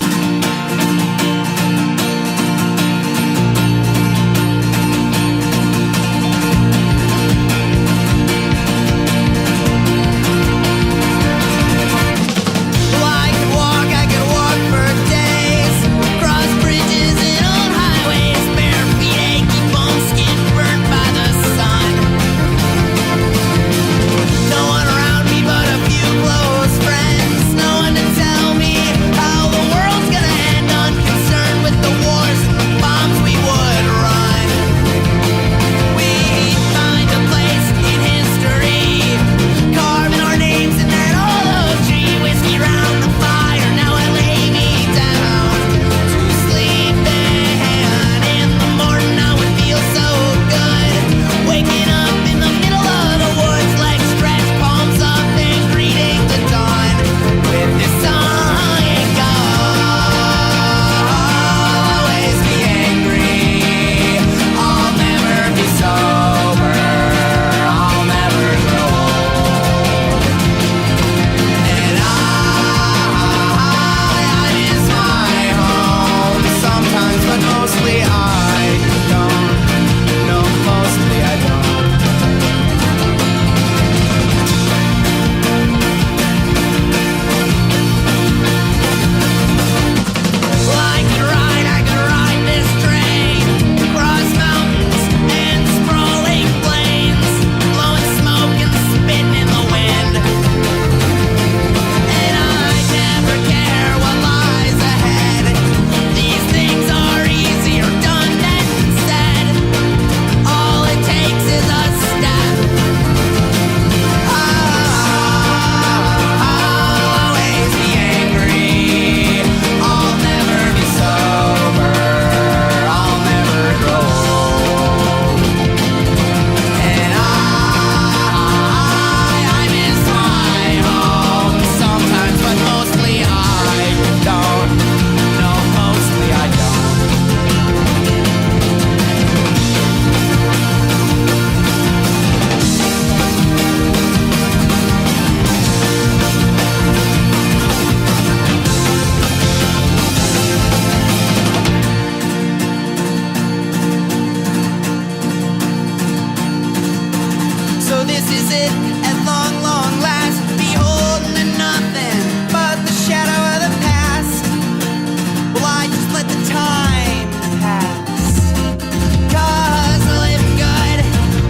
I could walk for days, cross bridges and on highways, bare feet achy, bones skin burnt by the sun. No one around me but a few close friends, no one to tell me how the world's gonna end, unconcerned with the wars and the bombs we would run. We'd find a place in history, carving our names in that old oak tree, whiskey round the fire. Now I lay me down to sleep, and in the morning I would feel so good, waking up in the middle of the woods, legs stretched, palms up, and greeting the dawn with this song. It goes, always be angry, I'll never be sober, I'll never grow old. And I miss my home sometimes, but mostly I don't. No, mostly I don't. Well, I could ride this train, cross mountains and sprawling plains, blowing smoke and spitting in the wind. And I never care what lies ahead. These things are easier done than said. All it takes is a step. I'll always be angry. I'll never be sober. I'll never grow old. And I miss my home sometimes, but mostly I don't. No, mostly I don't. So this is it, at long, long last, beholding to nothing but the shadow of the past. Well, I just let the time pass, 'cause living good,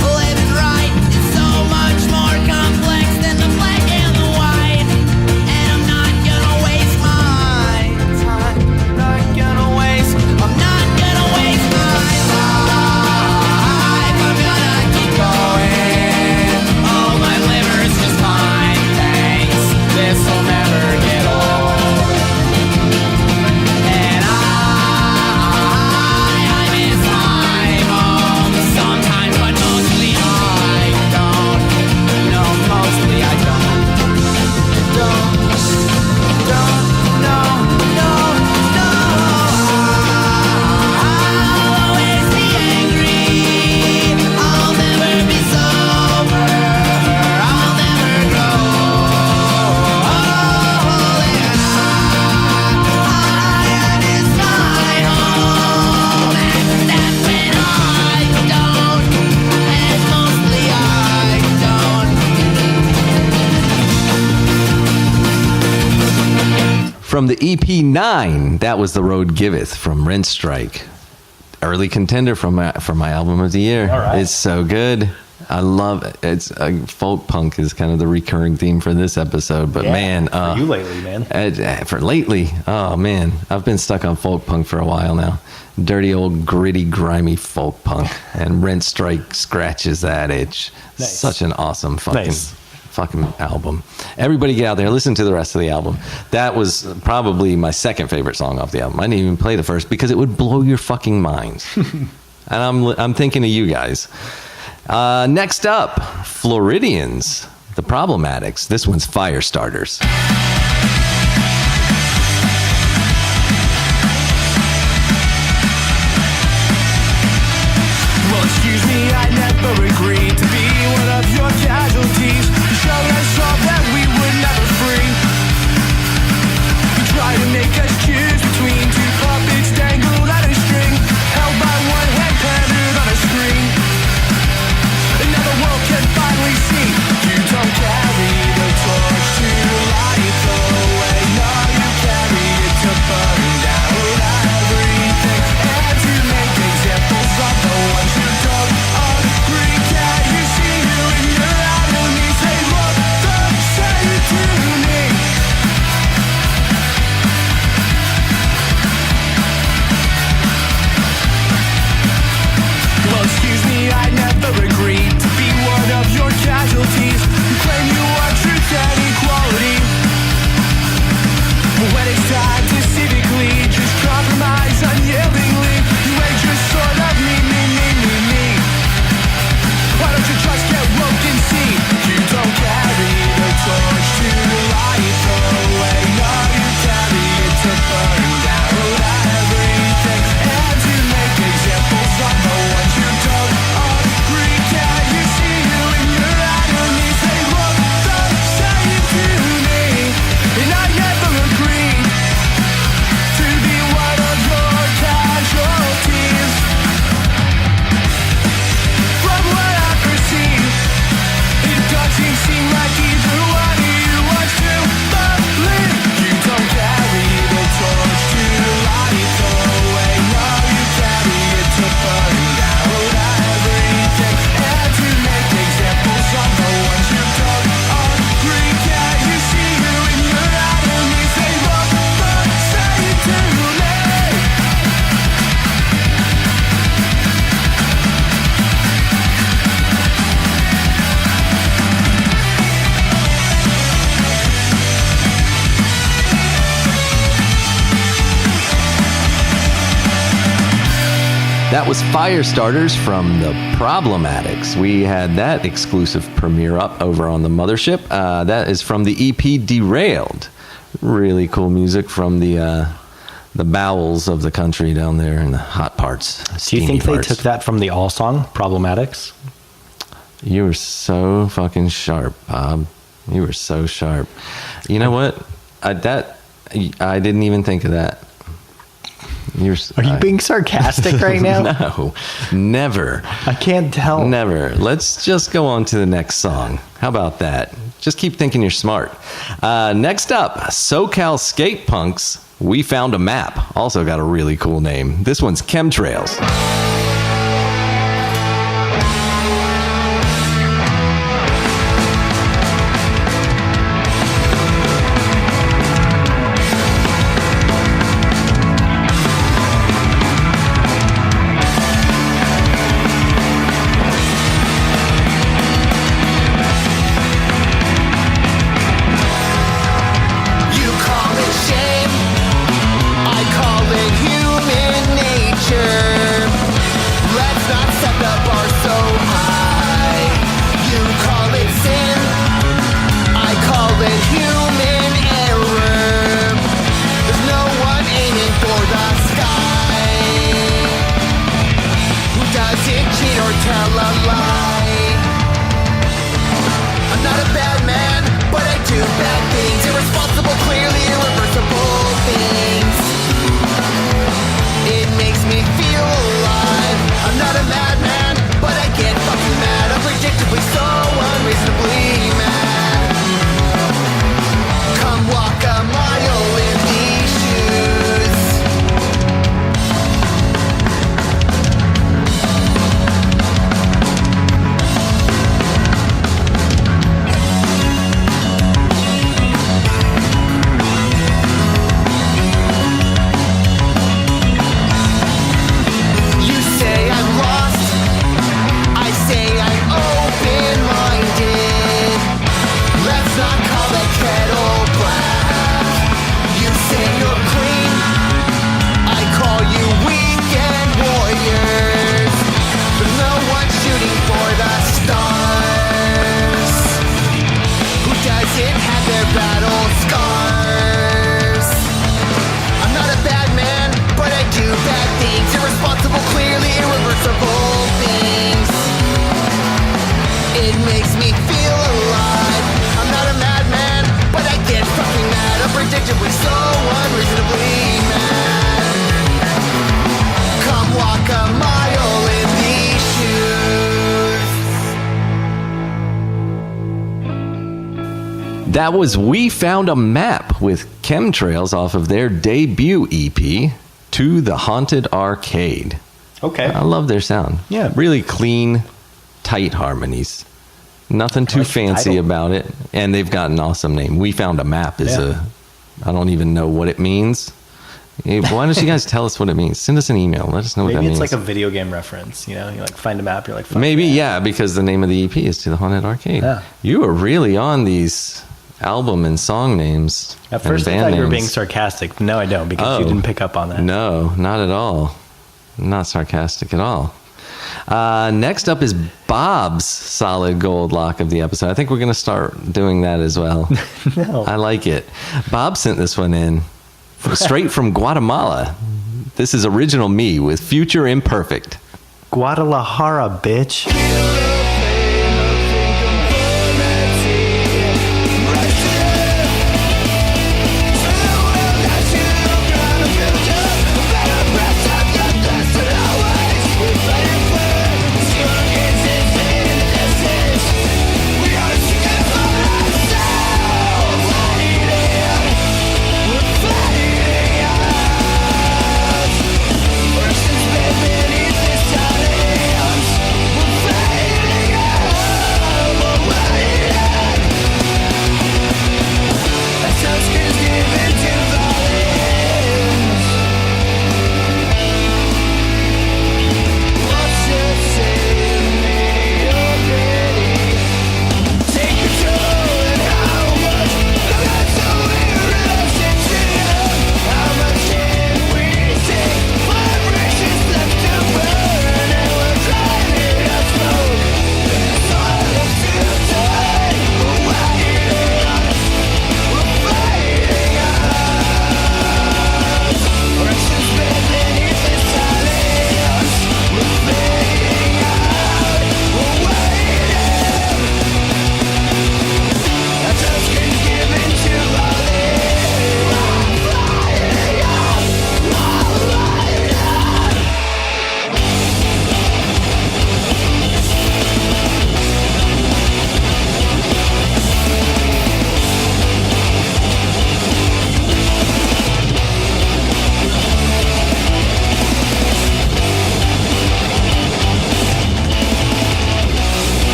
living right is so much more complex than the black and the white. And I'm not gonna waste my time, I'm not gonna waste my life. I'm gonna keep going. Oh, my from the EP 9. That was The Road Giveth from Rent Strike. Early contender for my album of the year. All right. It's so good. I love it. It's folk punk is kind of the recurring theme for this episode, but man, for you lately, man. For lately, oh man, I've been stuck on folk punk for a while now. Dirty old gritty, grimy folk punk, and Rent Strike scratches that itch. Nice. Such an awesome fucking album. Everybody get out there, listen to the rest of the album. That was probably my second favorite song off the album. I didn't even play the first because it would blow your fucking minds. And I'm thinking of you guys. Next up, Floridians, The Problematics. This one's Fire Starters. Well, excuse me, I never agreed to be one of your casualties. You showed us all that we were never free. You tried to make us choose between two puppets dangled on a string, held by one head tethered on a screen. And now the world can finally see you don't carry the torch to light the way. No, you carry it to burn down everything and to make examples of the ones who don't agree. Can you see you in your enemies? They look the same to me. Well, excuse me, I never agreed to be one of your casualties who claim you want truth and equality. But when it's time to civically just compromise unyieldingly, you ain't just sort of me. Why don't you just get woke and see you don't carry the torch to light the way? No, you carry it to burn down everything and to make examples of the ones who don't agree. Can you see you in your enemies? They look the same to me. And I never agreed to be one of your casualties. From what I perceive, it doesn't seem like either one of you wants to believe. You don't carry the torch to light the way. No, you carry it to burn down everything and to make examples of the ones who don't agree. Can you see you in your enemies? They look the same to me. That was Fire Starters from The Problematics. We had that exclusive premiere up over on the Mothership. That is from the EP Derailed. Really cool music from the bowels of the country down there in the hot parts. Do you think they parts. took that from the All song, Problematics? You were so fucking sharp, Bob. You were so sharp. You know what? I didn't even think of that. Are you being sarcastic right now? No, never. I can't tell. Never. Let's just go on to the next song. How about that? Just keep thinking you're smart. Next up, SoCal Skate Punks, We Found a Map. Also got a really cool name. This one's Chemtrails. You call it shame, I call it human nature. Let's not set the bar so high. You call it sin, I call it human error. There's no one aiming for the sky who doesn't cheat or tell a lie. I'm not a bad man, but I do bad things. Irresponsible, clearly irreversible things. It makes me feel alive. I'm not a madman, but I get fucking mad. Unpredictably so unreasonably mad. Come walk a mile in the That was We Found a Map with Chemtrails off of their debut EP, To the Haunted Arcade. Okay. I love their sound. Yeah. Really clean, tight harmonies. Nothing too fancy about it. And they've got an awesome name. We Found a Map is I don't even know what it means. Hey, why don't you guys tell us what it means? Send us an email. Let us know what that means. Maybe it's like a video game reference. You know, you like find a map. You're like, fuck maybe, yeah. because the name of the EP is To the Haunted Arcade. Yeah. You are really on these album and song names. At first, I thought you were being sarcastic. No, I don't, because you didn't pick up on that. No, not at all. Not sarcastic at all. Next up is Bob's solid gold lock of the episode. I think we're going to start doing that as well. No. I like it. Bob sent this one in straight from Guatemala. This is Original Me with Future Imperfect. Guadalajara, bitch.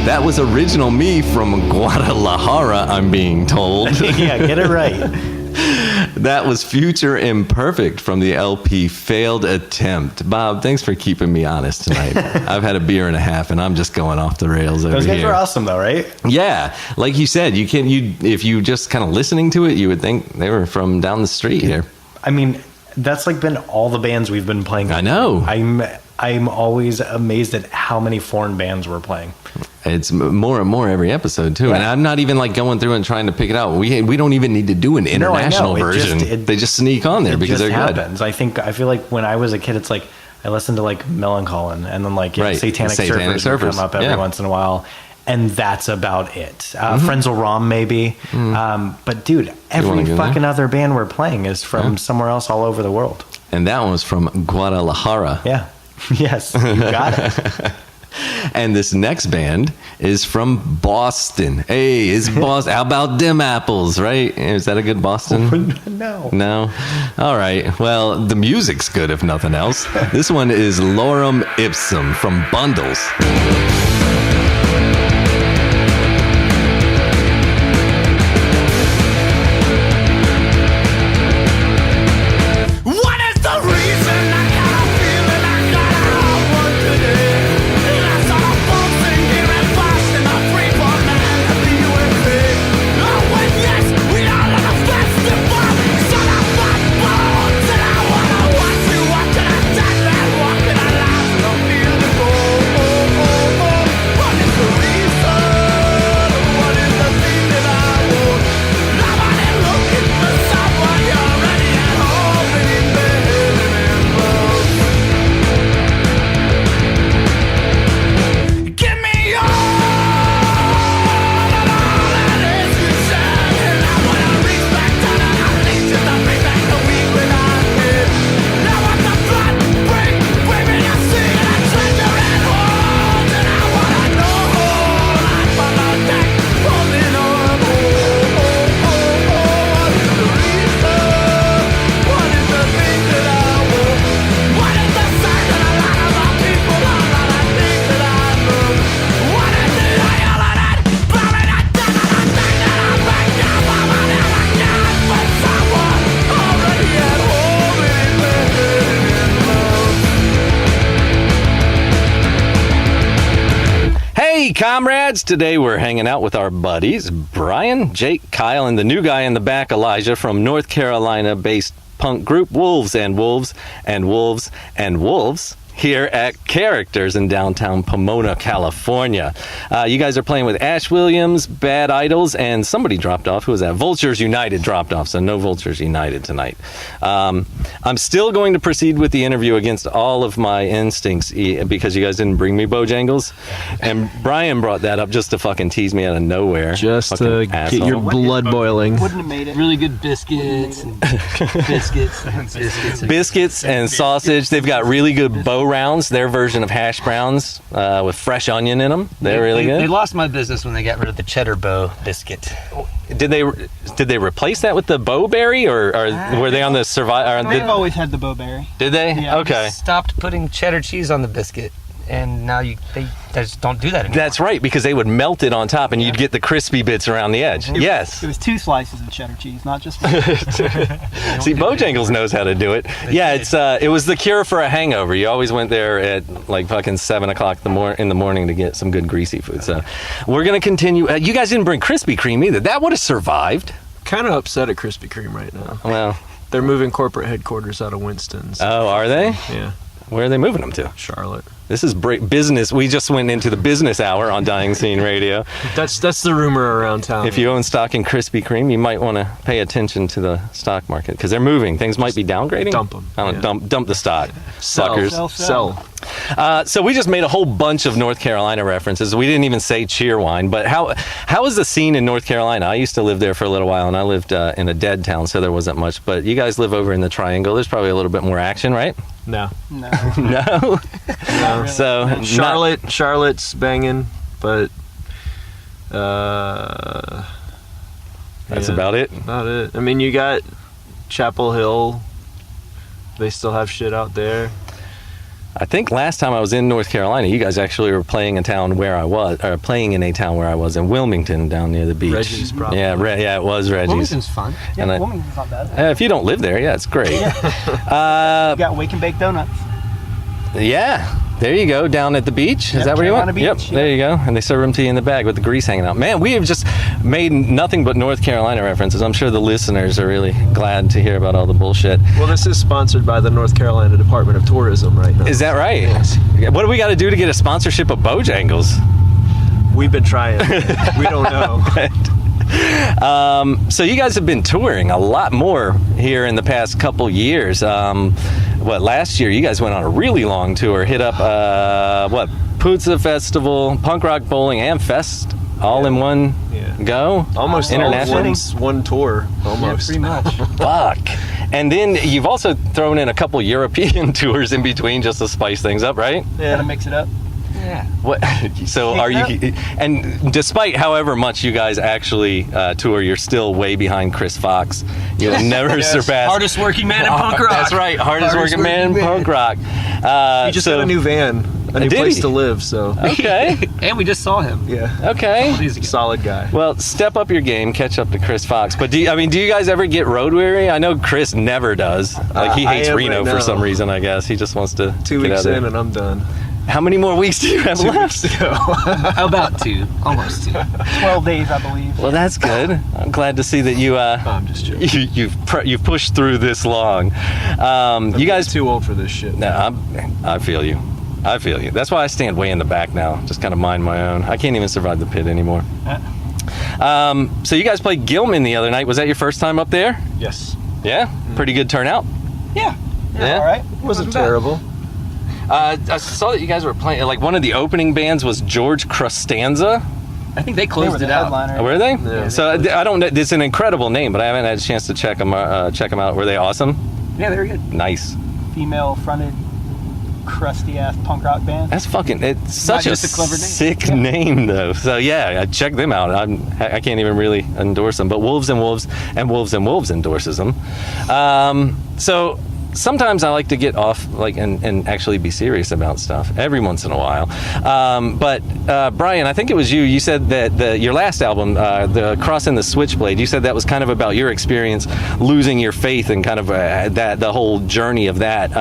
That was Original Me from Guadalajara, I'm being told. Yeah, get it right. That was Future Imperfect from the LP Failed Attempt. Bob, thanks for keeping me honest tonight. I've had a beer and a half, and I'm just going off the rails over here. Those guys were awesome, though, right? Yeah, like you said, if you just kind of listening to it, you would think they were from down the street here. I mean, that's like been all the bands we've been playing. I know. I'm always amazed at how many foreign bands we're playing. It's more and more every episode too, and I'm not even like going through and trying to pick it out. We don't even need to do an international version. They just sneak on there because they're happens. good. I feel like when I was a kid, it's like I listened to like Melancholy and then like Satanic Surfers would come up every once in a while, and that's about it. Frenzal Rom maybe, but dude, every fucking other band we're playing is from somewhere else all over the world. And that one was from Guadalajara. Yeah, yes, you got it. And this next band is from Boston. Hey, is Boston? How about them apples, right? Is that a good Boston? No. All right. Well, the music's good, if nothing else. This one is Lorem Ipsum from Bundles. Boston. comrades. Today we're hanging out with our buddies, Brian, Jake, Kyle, and the new guy in the back, Elijah, from North Carolina-based punk group Wolves and Wolves and Wolves and Wolves here at Characters in downtown Pomona, California. You guys are playing with Ash Williams, Bad Idols, and somebody dropped off. Who was that? Vultures United dropped off, so no Vultures United tonight. I'm still going to proceed with the interview against all of my instincts because you guys didn't bring me Bojangles. And Brian brought that up just to fucking tease me out of nowhere. Just to get your blood boiling. Wouldn't have made it. Really good biscuits and Biscuits and sausage. They've got really good bow rounds, their version of hash browns with fresh onion in them. They're really good. They lost my business when they got rid of the cheddar bow biscuit. Did they replace that with the bowberry, or were they on the survive? They've always had the bowberry. Did they? Yeah. Okay. Stopped putting cheddar cheese on the biscuit, and now they just don't do that anymore. That's right, because they would melt it on top, and you'd get the crispy bits around the edge. Yes. It was 2 slices of cheddar cheese, not just one. See, Bojangles knows how to do it. Yeah, it was the cure for a hangover. You always went there at like fucking 7 o'clock in the morning to get some good greasy food. So we're gonna continue. You guys didn't bring Krispy Kreme either. That would have survived. Kind of upset at Krispy Kreme right now. Well, they're moving corporate headquarters out of Winston. So. Oh, are they? Yeah. Where are they moving them to? Charlotte. This is business. We just went into the business hour on dyingsceneradio. That's the rumor around town. If you own stock in Krispy Kreme, you might want to pay attention to the stock market because they're moving. Things might be downgrading. Dump them. I don't know, dump the stock. Suckers. Sell. So we just made a whole bunch of North Carolina references. We didn't even say Cheerwine, but how is the scene in North Carolina? I used to live there for a little while, and I lived in a dead town, so there wasn't much. But you guys live over in the Triangle. There's probably a little bit more action, right? No. No. Really. So Charlotte's banging, but that's about it. About it. I mean, you got Chapel Hill. They still have shit out there. I think last time I was in North Carolina, you guys actually were playing in a town where I was in Wilmington, down near the beach. Reggie's, probably. Yeah, it was Reggie's. Wilmington's fun. Yeah, And Wilmington's not bad. if you don't live there, yeah, it's great. You got wake and bake donuts. Yeah, there you go, down at the beach. Is that where you went? Carolina Beach, Yep, there you go. And they serve them to you in the bag with the grease hanging out. Man, we have just made nothing but North Carolina references. I'm sure the listeners are really glad to hear about all the bullshit. Well, this is sponsored by the North Carolina Department of Tourism right now. Is that right? Yes. What do we got to do to get a sponsorship of Bojangles? We've been trying. We don't know. So you guys have been touring a lot more here in the past couple years. Last year you guys went on a really long tour, hit up Pootsa Festival, Punk Rock Bowling, and Fest all in one go? Almost international. one tour, almost. Yeah, pretty much. Fuck. And then you've also thrown in a couple European tours in between just to spice things up, right? Yeah, to mix it up. Yeah. What? So are you? And despite however much you guys actually tour, you're still way behind Chris Fox. You'll never surpass. Hardest working man in punk rock. That's right, hardest working man in punk rock. He just got a new van, a new place to live. So okay, And we just saw him. yeah, okay. solid guy. Well, step up your game, catch up to Chris Fox. But do you guys ever get road weary? I know Chris never does. Like he hates I am Reno right for now. some reason. I guess he just wants to 2 get weeks out of in there. and I'm done. How many more weeks do you have 2 left? weeks ago. About 2. Almost 2. 12 days, I believe. Well, that's good. I'm glad to see that you I'm just joking. you've pushed through this long. You guys too old for this shit. No, I feel you. I feel you. That's why I stand way in the back now. Just kind of mind my own. I can't even survive the pit anymore. So you guys played Gilman the other night. Was that your first time up there? Yes. Yeah? Pretty good turnout? Yeah. Yeah? All right. It wasn't terrible. I saw that you guys were playing, like one of the opening bands was George Crustanza. I think they They were closed the it out. headliner. Were they? Yeah. So I don't know. It's an incredible name, but I haven't had a chance to check them out. Were they awesome? Yeah, they were good. Nice. Female-fronted, crusty-ass punk rock band. That's fucking. It's such a just a clever name. sick name, though. So yeah, check them out. I can't even really endorse them, but Wolves and Wolves and Wolves and Wolves endorses them. So sometimes I like to get off and actually be serious about stuff every once in a while. But Brian, I think it was you said that your last album, the Crossing the Switchblade, you said that was kind of about your experience losing your faith and kind of the whole journey of that.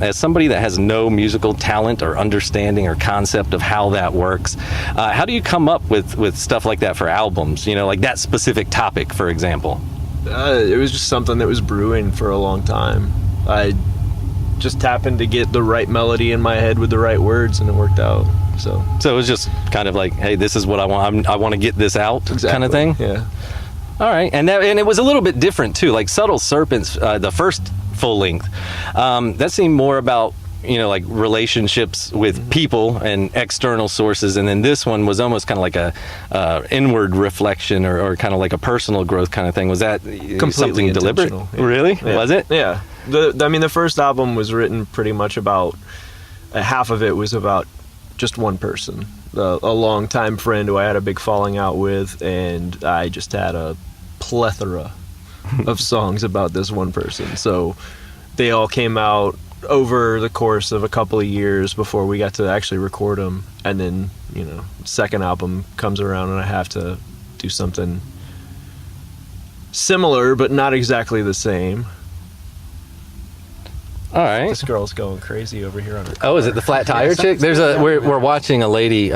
As somebody that has no musical talent or understanding or concept of how that works, how do you come up with stuff like that for albums? Like that specific topic, for example. It was just something that was brewing for a long time. I just happened to get the right melody in my head with the right words, and it worked out. So it was just kind of like, hey, this is what I want. I want to get this out, kind of thing. Yeah. All right, and it was a little bit different too. Like Subtle Serpents, the first full length, that seemed more about like relationships with people and external sources, and then this one was almost kind of like a inward reflection or kind of like a personal growth kind of thing. Was that completely something deliberate? Yeah. Really? Yeah. Was it? Yeah. The first album was written pretty much about half of it was about just one person, a longtime friend who I had a big falling out with, and I just had a plethora of songs about this one person. So they all came out over the course of a couple of years before we got to actually record them, and then second album comes around and I have to do something similar but not exactly the same. All right. This girl's going crazy over here on her car. Oh, is it the flat tire chick? We're watching a lady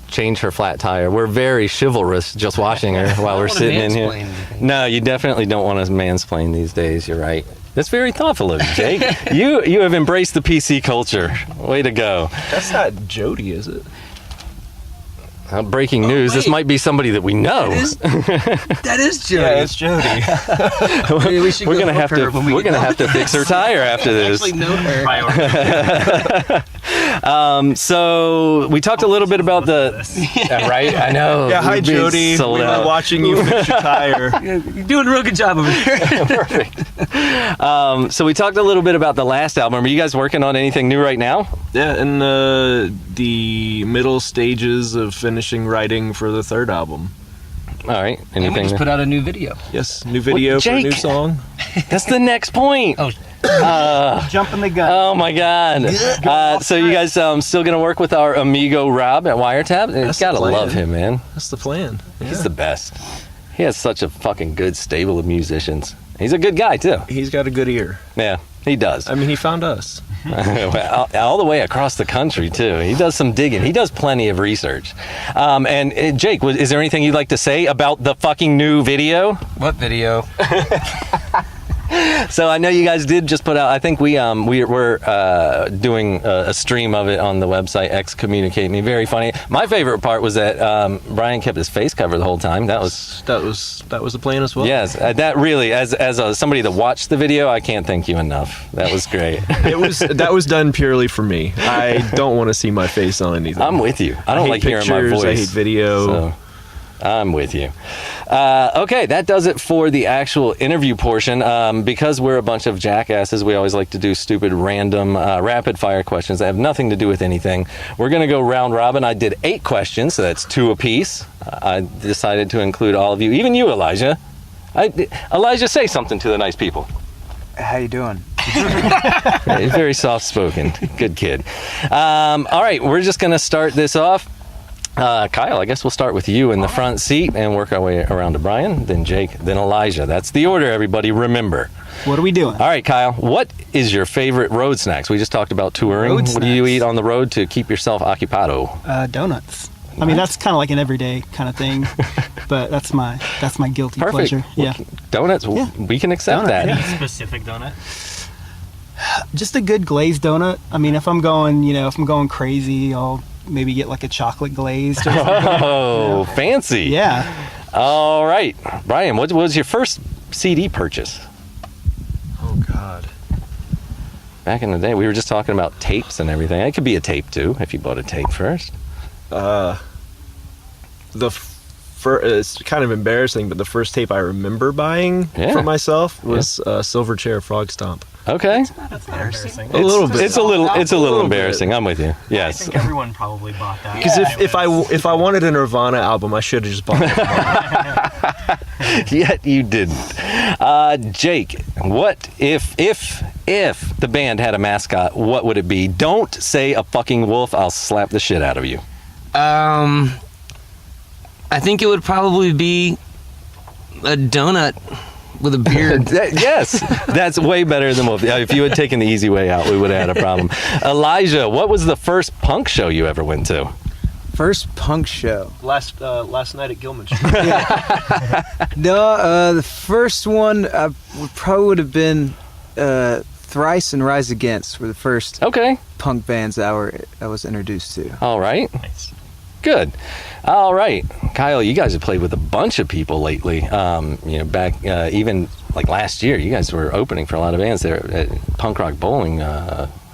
change her flat tire. We're very chivalrous just watching her while we're sitting in here. No, you definitely don't want to mansplain these days. You're right. That's very thoughtful of you, Jake. You have embraced the PC culture. Way to go. That's not Jody, is it? Breaking news. This might be somebody that we know. That is Jody. Yeah, it's Jody. We're gonna have to fix her tire after this. Actually know her. So we talked a little bit about right? I know. Yeah, hi Jody. We were watching you fix your tire. You're doing a real good job over here. Perfect. So we talked a little bit about the last album. Are you guys working on anything new right now? Yeah, in the middle stages of finishing writing for the third album. All right. And we just put out a new video. Yes, new video for a new song. That's the next point. Oh, Jumping the gun. Oh my God! So you guys still gonna work with our amigo Rob at Wiretap? You gotta love him, man. That's the plan. Yeah. He's the best. He has such a fucking good stable of musicians. He's a good guy too. He's got a good ear. Yeah, he does. I mean, he found us. All the way across the country too. He does some digging. He does plenty of research. And Jake, is there anything you'd like to say about the fucking new video? what video? So I know you guys did just put out. I think we're doing a stream of it on the website Excommunicate Me. Very funny. My favorite part was that Brian kept his face covered the whole time. That was the plan as well. Yes, that really, as somebody that watched the video, I can't thank you enough. That was great. That was done purely for me. I don't want to see my face on anything. I'm with you. I don't like hearing my voice. I hate video. So. I'm with you. Okay, that does it for the actual interview portion. Because we're a bunch of jackasses, we always like to do stupid, random, rapid-fire questions that have nothing to do with anything. We're going to go round robin. I did 8 questions, so that's 2 apiece. I decided to include all of you, even you, Elijah. Elijah, say something to the nice people. How you doing? He's very soft-spoken. Good kid. All right, we're just going to start this off. Kyle, I guess we'll start with you in the front seat and work our way around to Brian, then Jake, then Elijah. That's the order, everybody. Remember. What are we doing? All right, Kyle, what is your favorite road snacks? We just talked about touring. What do you eat on the road to keep yourself occupado? Donuts. What? I mean, that's kind of like an everyday kind of thing, but that's my guilty pleasure. Yeah. Donuts, yeah. We can accept that. Yeah. Specific donut? Just a good glazed donut. I mean, if I'm going crazy, I'll maybe get like a chocolate glazed. Oh, fancy. Yeah. All right. Brian, what was your first CD purchase? Oh, God. Back in the day, we were just talking about tapes and everything. It could be a tape, too, if you bought a tape first. It's kind of embarrassing, but the first tape I remember buying for myself was Silverchair Frog Stomp. Okay. That's embarrassing. A little bit. It's a little embarrassing. I'm with you. Yes. I think everyone probably bought that. Because if I wanted a Nirvana album, I should have just bought it. Yet you didn't. Jake, what if If the band had a mascot, what would it be? Don't say a fucking wolf. I'll slap the shit out of you. I think it would probably be a donut with a beard. Yes, that's way better than wolf. If you had taken the easy way out, we would have had a problem. Elijah, what was the first punk show you ever went to? First punk show. Last night at Gilman Street. No, the first one probably would have been Thrice and Rise Against were the first punk bands that I was introduced to. All right. Nice. Good. All right. Kyle, you guys have played with a bunch of people lately. Back even like last year, you guys were opening for a lot of bands there at Punk Rock Bowling.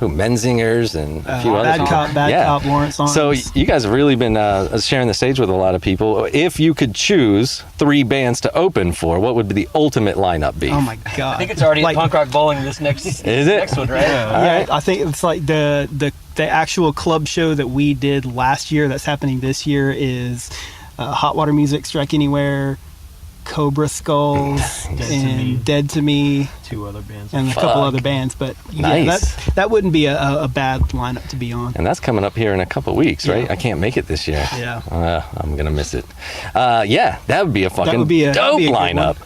Menzingers and a few other people. Bad Cop, Lawrence Arms. So you guys have really been sharing the stage with a lot of people. If you could choose 3 bands to open for, what would the ultimate lineup be? Oh my God! I think it's already at Punk Rock Bowling this next next one, right? Yeah, I think it's like the actual club show that we did last year that's happening this year is Hot Water Music, Strike Anywhere, Cobra Skulls, and Dead to Me. 2 other bands. And a couple other bands, but nice. that wouldn't be a bad lineup to be on. And that's coming up here in a couple weeks, right? Yeah. I can't make it this year. Yeah. I'm going to miss it. That would be a fucking dope be a lineup.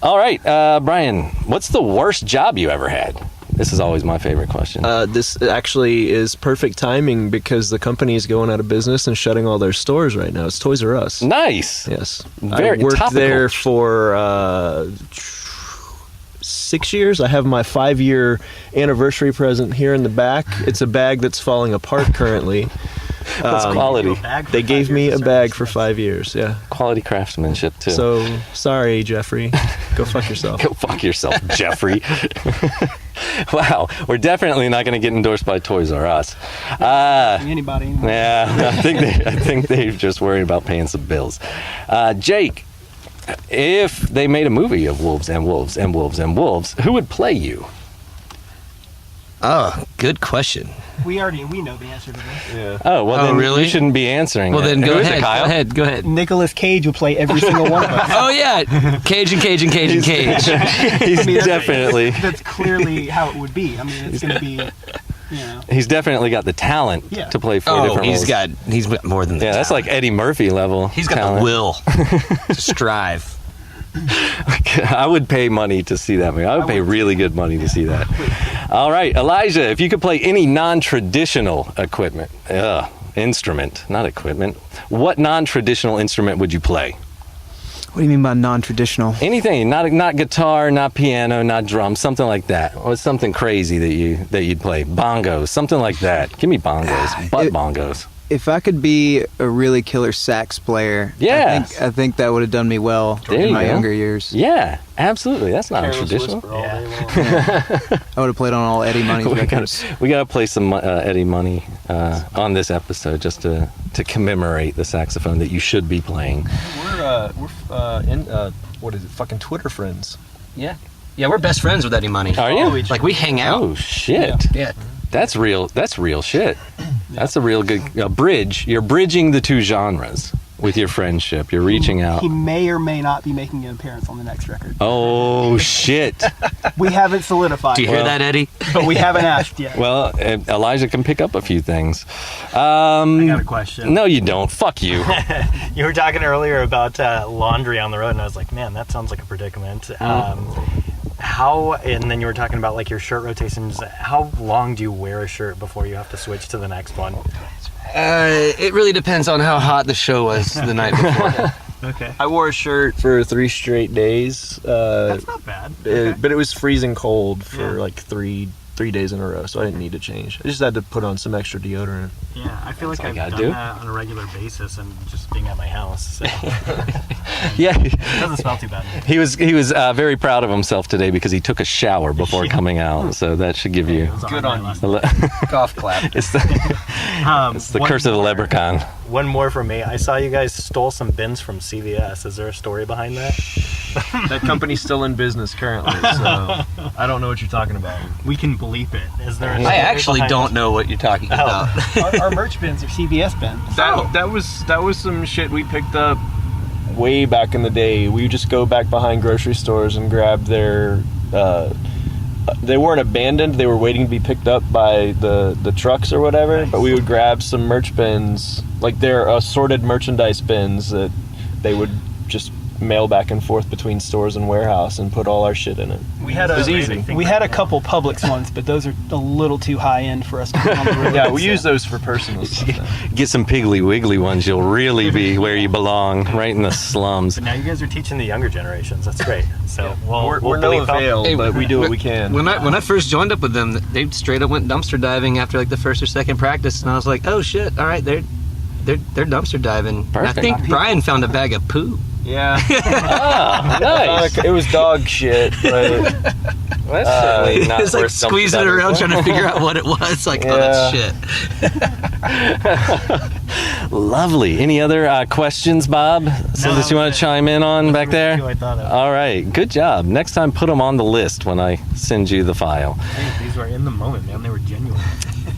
All right, Brian, what's the worst job you ever had? This is always my favorite question. This actually is perfect timing because the company is going out of business and shutting all their stores right now. It's Toys R Us. Nice. Yes. Very I worked topical. there for 6 years. I have my 5-year anniversary present here in the back. It's a bag that's falling apart currently. That's quality. They gave me a bag for 5 years, yeah. Quality craftsmanship, too. So, sorry, Jeffrey. Go fuck yourself. Go fuck yourself, Jeffrey. Wow, we're definitely not going to get endorsed by Toys R Us. Anybody? Yeah, I think they're just worried about paying some bills. Jake, if they made a movie of wolves and wolves and wolves and wolves, who would play you? Oh, good question. We know the answer to this. Yeah. Oh, well, then really? You shouldn't be answering. Well, then Who go is ahead. it, Kyle? Go ahead. Nicolas Cage would play every single one of us. Oh, yeah. Cage. He's definitely. That's clearly how it would be. I mean, it's going to be, He's definitely got the talent to play 4 different roles. He's got more than that. Yeah, that's like Eddie Murphy level. He's got talent. the will to strive. I would pay money to see that movie. I would pay really good money to see that. All right, Elijah, if you could play any non-traditional instrument, not equipment, what non-traditional instrument would you play? What do you mean by non-traditional? Anything, not guitar, not piano, not drums, something like that. Or something crazy that you'd play. Bongos, something like that. Give me bongos, bongos. If I could be a really killer sax player, I think that would have done me well in my younger years. Yeah, absolutely. That's not traditional. I would have played on all Eddie Money's records. We got to play some Eddie Money on this episode just to commemorate the saxophone that you should be playing. We're what is it? Fucking Twitter friends. Yeah, we're best friends with Eddie Money. Are you? Like we hang out. Oh shit. Yeah. That's real shit. That's a real good bridge. You're bridging the 2 genres with your friendship. You're reaching out. He may or may not be making an appearance on the next record. Oh, shit. We haven't solidified. Do you hear that, Eddie? But we haven't asked yet. Well, Elijah can pick up a few things. I got a question. No, you don't. Fuck you. You were talking earlier about laundry on the road, and I was like, man, that sounds like a predicament. And then you were talking about like your shirt rotations. How long do you wear a shirt before you have to switch to the next one? It really depends on how hot the show was the night before. Okay. I wore a shirt for 3 straight days. That's not bad. But it was freezing cold for like three days in a row, so I didn't need to change. I just had to put on some extra deodorant. Yeah, I feel like I've done that on a regular basis and just being at my house. So. Yeah. It doesn't smell too bad. He was very proud of himself today because he took a shower before coming out, so that should give you Good on you. Golf clap. It's the curse of the leprechaun. One more from me. I saw you guys stole some bins from CVS. Is there a story behind that? That company's still in business currently, so I don't know what you're talking about. We can bleep it. Is there? I actually don't know what you're talking about. Our merch bins are CVS bins. That was some shit we picked up way back in the day. We would just go back behind grocery stores and grab their they weren't abandoned. They were waiting to be picked up by the trucks or whatever. But we would grab some merch bins, like they're assorted merchandise bins that they would just mail back and forth between stores and warehouse and put all our shit in it. It was easy. We had a couple Publix ones, but those are a little too high end for us to put on the road. Yeah, we use those for personal stuff. Get some Piggly Wiggly ones. You'll really be where you belong, right in the slums. But now you guys are teaching the younger generations. That's great. So we're no avail, but we do what we can. When I first joined up with them, they straight up went dumpster diving after like the first or second practice, and I was like, oh shit, all right, they're dumpster diving. And I think Brian found a bag of poo. Yeah. Oh, nice. It was dog shit, but that's certainly not it's like worth squeezing it around trying to figure out what it was. Like, oh, that's shit. Lovely. Any other questions, Bob? Something you want to chime in on back there? I thought of. All right. Good job. Next time, put them on the list when I send you the file. Hey, these were in the moment, man. They were genuine.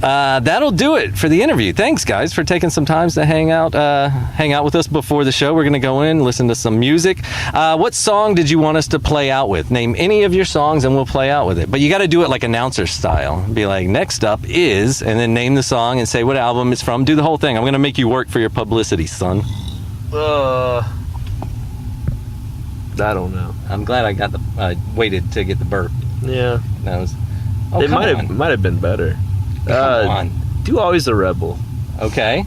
That'll do it for the interview. Thanks, guys, for taking some time to hang out with us before the show. We're going to go in, listen to some music. What song did you want us to play out with? Name any of your songs and we'll play out with it. But you got to do it like announcer style. Be like, next up is, and then name the song and say what album it's from. Do the whole thing. I'm going to make you work for your publicity, son. I don't know. I'm glad I waited to get the burp. Yeah. That was. It might have been better. Come on. Do Always the Rebel. Okay.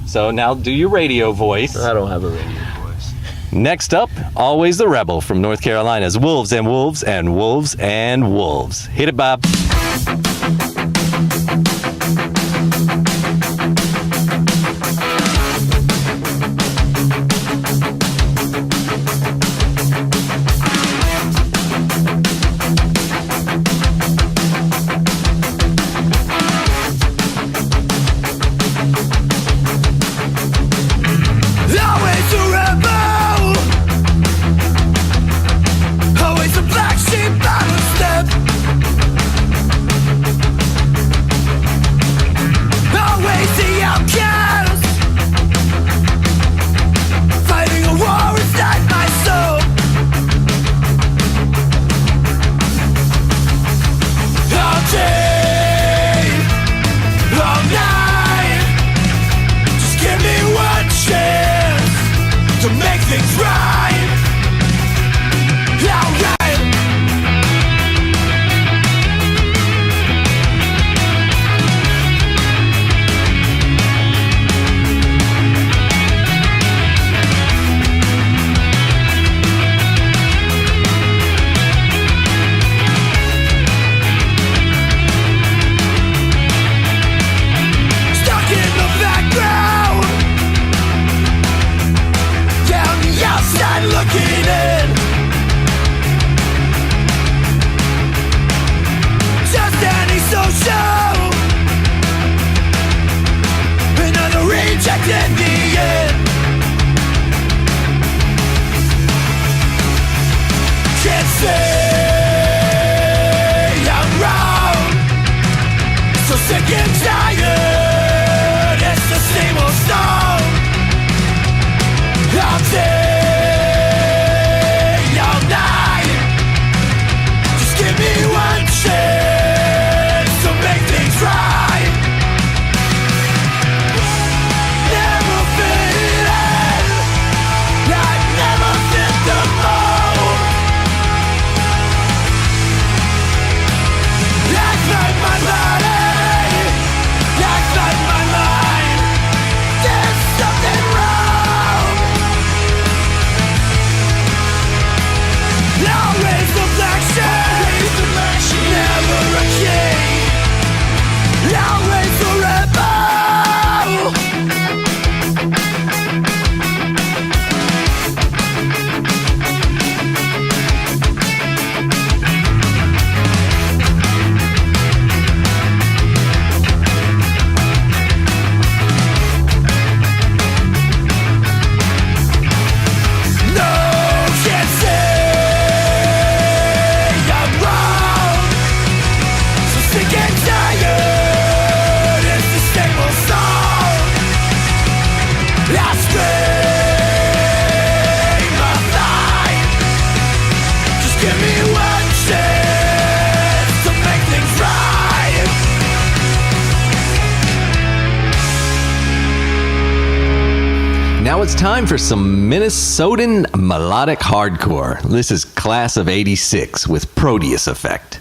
So now do your radio voice. I don't have a radio voice. Next up, Always the Rebel from North Carolina's Wolves and Wolves and Wolves and Wolves. Hit it, Bob. Always a rebel, always a black sheep on the step. Always the outcast, fighting a war inside my soul. All day, all night, just give me one chance to make things right. Alright. Stuck in the background, down the outside looking in. Just antisocial, another reject in the end. Can't say I'm wrong, so sick and tired, it's the same old song. All day, all night, just give me one chance to make things right. Never fit in, I never fit the mold. I find my body, I find my mind. There's something wrong. Now it's time for some Minnesotan melodic hardcore. This is Class of 86 with Proteus Effect.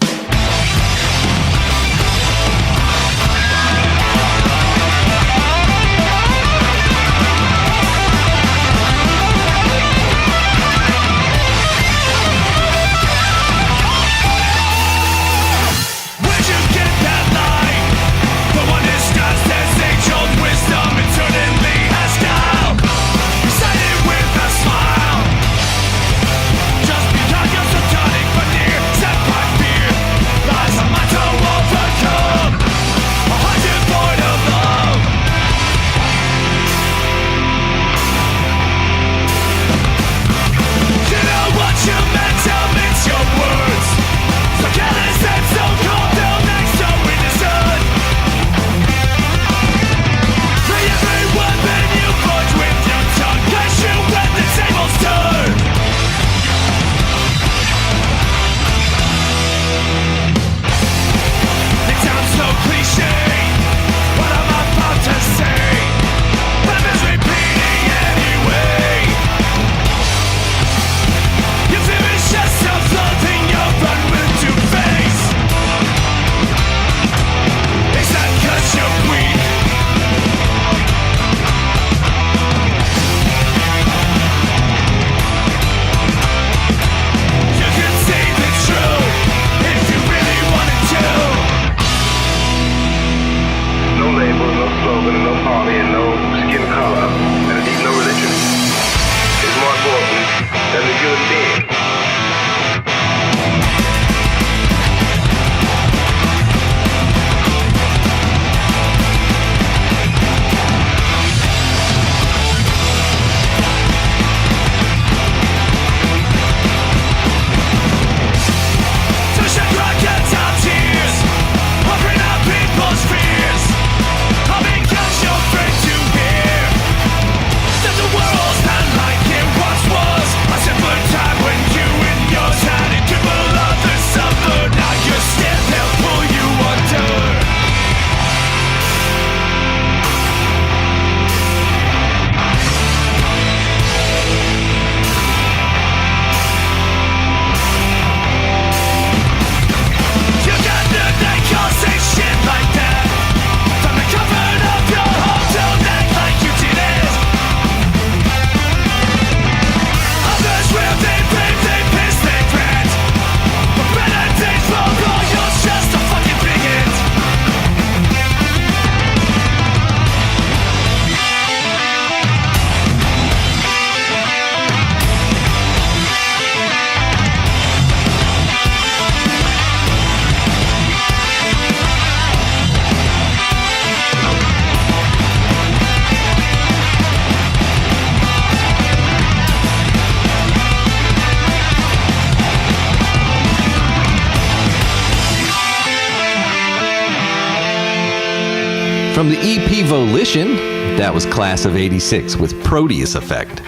From the EP Volition, that was Class of 86 with Proteus Effect.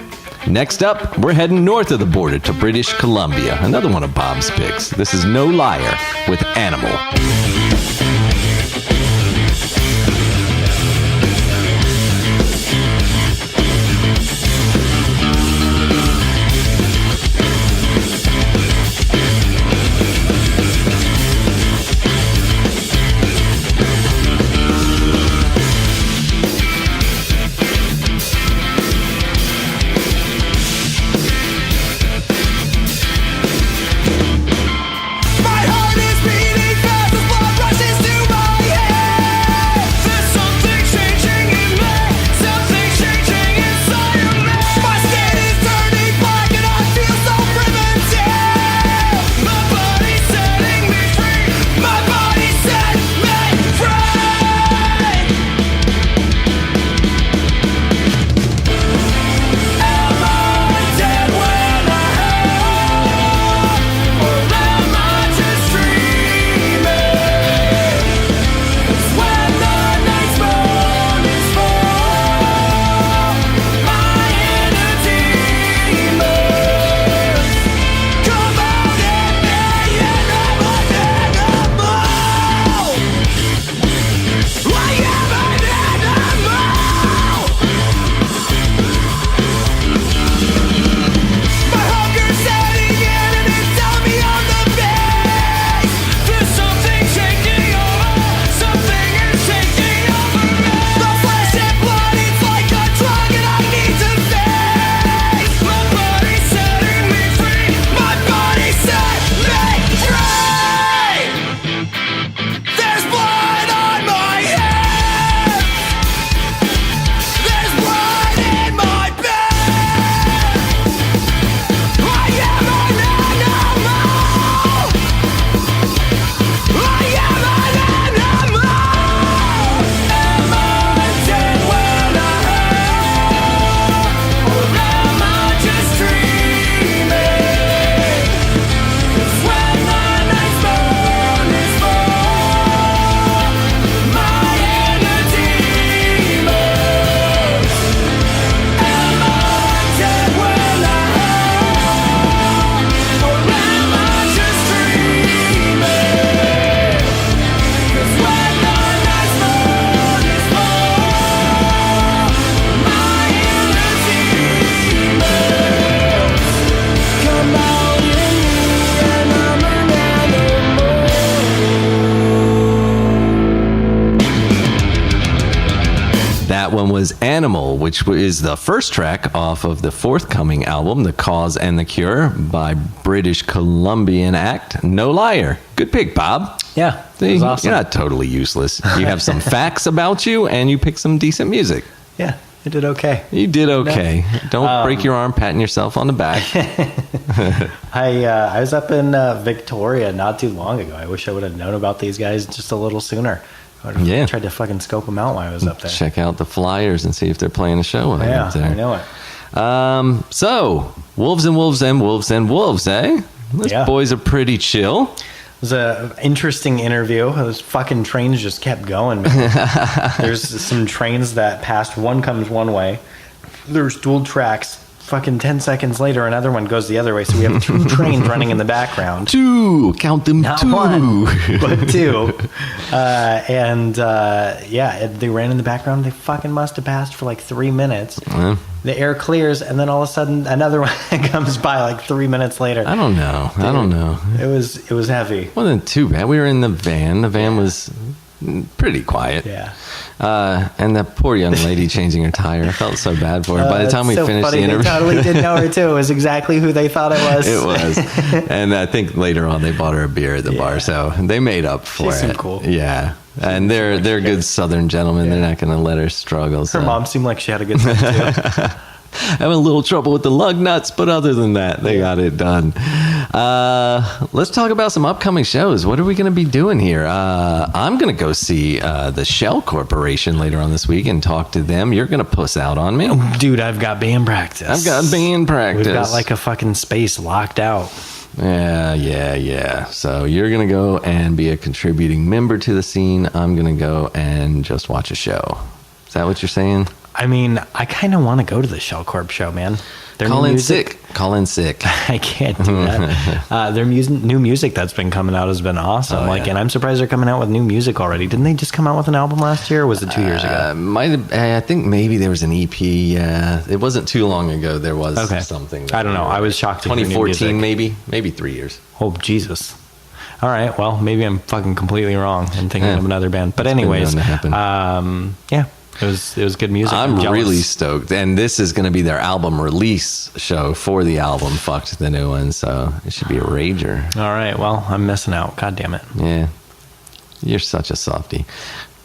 Next up, we're heading north of the border to British Columbia. Another one of Bob's picks. This is No Liar with Animal. My heart is beating fast as blood that one was Animal, which is the first track off of the forthcoming album, The Cause and the Cure, by British Columbian act No Liar. Good pick, Bob. Yeah, See, awesome. You're not totally useless. You have some facts about you, and you pick some decent music. Yeah, I did okay. You did okay. Don't break your arm patting yourself on the back. I was up in Victoria not too long ago. I wish I would have known about these guys just a little sooner. I would have tried to fucking scope them out while I was up there. Check out the flyers and see if they're playing a show when I get there. I know it. So, Wolves and Wolves and Wolves and Wolves, eh? Those boys are pretty chill. It was an interesting interview. Those fucking trains just kept going, man. There's some trains that passed. One comes one way. There's dual tracks. Fucking 10 seconds later, another one goes the other way. So we have 2 trains running in the background. 2. Count them. Not 2. 1, but 2. They ran in the background. They fucking must have passed for like 3 minutes. The air clears, and then all of a sudden, another one comes by like 3 minutes later. I don't know. Dude, I don't know. It was heavy. Wasn't too bad. We were in the van. The van was pretty quiet. Yeah. And that poor young lady changing her tire. I felt so bad for her. By the time we finished the interview, they totally did know her too. It was exactly who they thought it was. It was. And I think later on they bought her a beer at the bar, so they made up for She it. seemed cool. Yeah. And they're good Southern gentlemen. They're not going to let her struggle. Her mom seemed like she had a good time too. Having a little trouble with the lug nuts, but other than that, they got it done. Let's talk about some upcoming shows. What are we going to be doing here? I'm going to go see the Shell Corporation later on this week and talk to them. You're going to puss out on me. Dude, I've got band practice. I've got band practice. We've got like a fucking space locked out. Yeah. So you're going to go and be a contributing member to the scene. I'm going to go and just watch a show. Is that what you're saying? I mean, I kind of want to go to the Shell Corp show, man. Call in sick. I can't do that. Their new music that's been coming out has been awesome. And I'm surprised they're coming out with new music already. Didn't they just come out with an album last year, or was it 2 years ago? I think maybe there was an EP. It wasn't too long ago. There was something. I don't know. I was shocked. 2014, maybe 3 years. Oh, Jesus. All right. Well, maybe I'm fucking completely wrong and thinking of another band. But anyways, It was good music. I'm really stoked. And this is going to be their album release show for the album Fucked, the new one. So it should be a rager. All right. Well, I'm missing out. God damn it. Yeah. You're such a softie.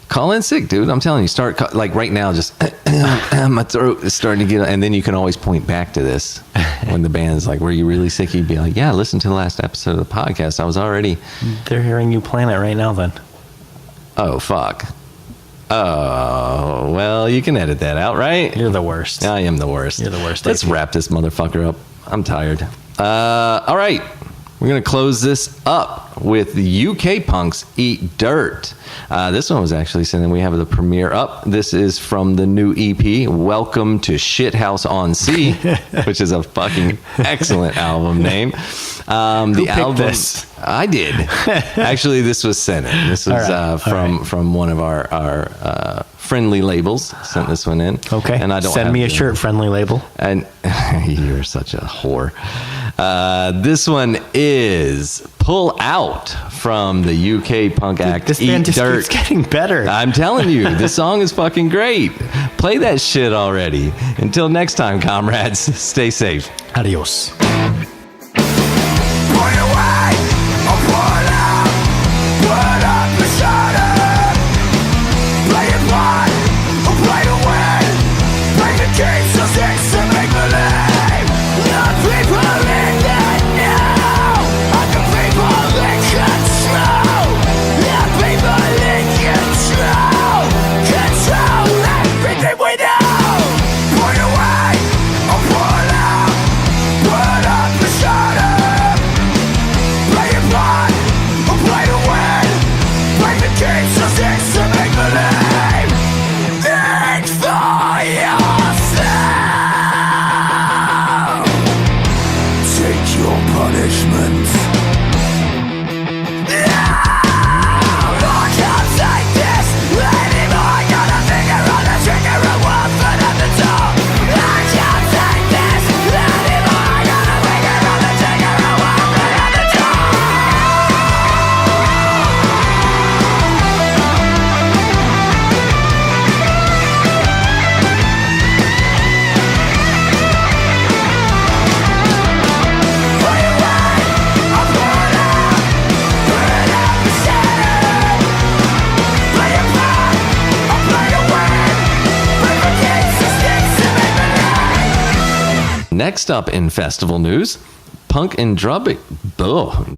Call in sick, dude. I'm telling you, start like right now, just my throat is starting to get, and then you can always point back to this when the band's like, were you really sick? You'd be like, yeah, listen to the last episode of the podcast. I was already. They're hearing you plan it right now then. Oh, fuck. Oh, well, you can edit that out, right? You're the worst. I am the worst. You're the worst. Let's wrap this motherfucker up. I'm tired. All right. We're going to close this up with the UK Punks Eat Dirt. This one was actually sent in. We have the premiere up. This is from the new EP, Welcome to Shithouse on Sea, which is a fucking excellent album name. Who picked this? I did. Actually, this was sent in. This was from one of our friendly labels. Sent this one in. Okay. And I don't send me a shirt, friendly label. And you're such a whore. This one is Pull Out from the UK punk act This Eat band just Dirt. keeps getting better. I'm telling you, this song is fucking great. Play that shit already. Until next time, comrades, stay safe. Adios. Point away, or pull out, put up the shutter. Play it blind, or play to win. Play the game so sticks and make believe. The people in that know are the people that control. The people in control everything we know. Point away, or pull out, put up the shutter. Play it blind, or play to win. Play the game so sticks and make believe. Next up in festival news, punk and drum.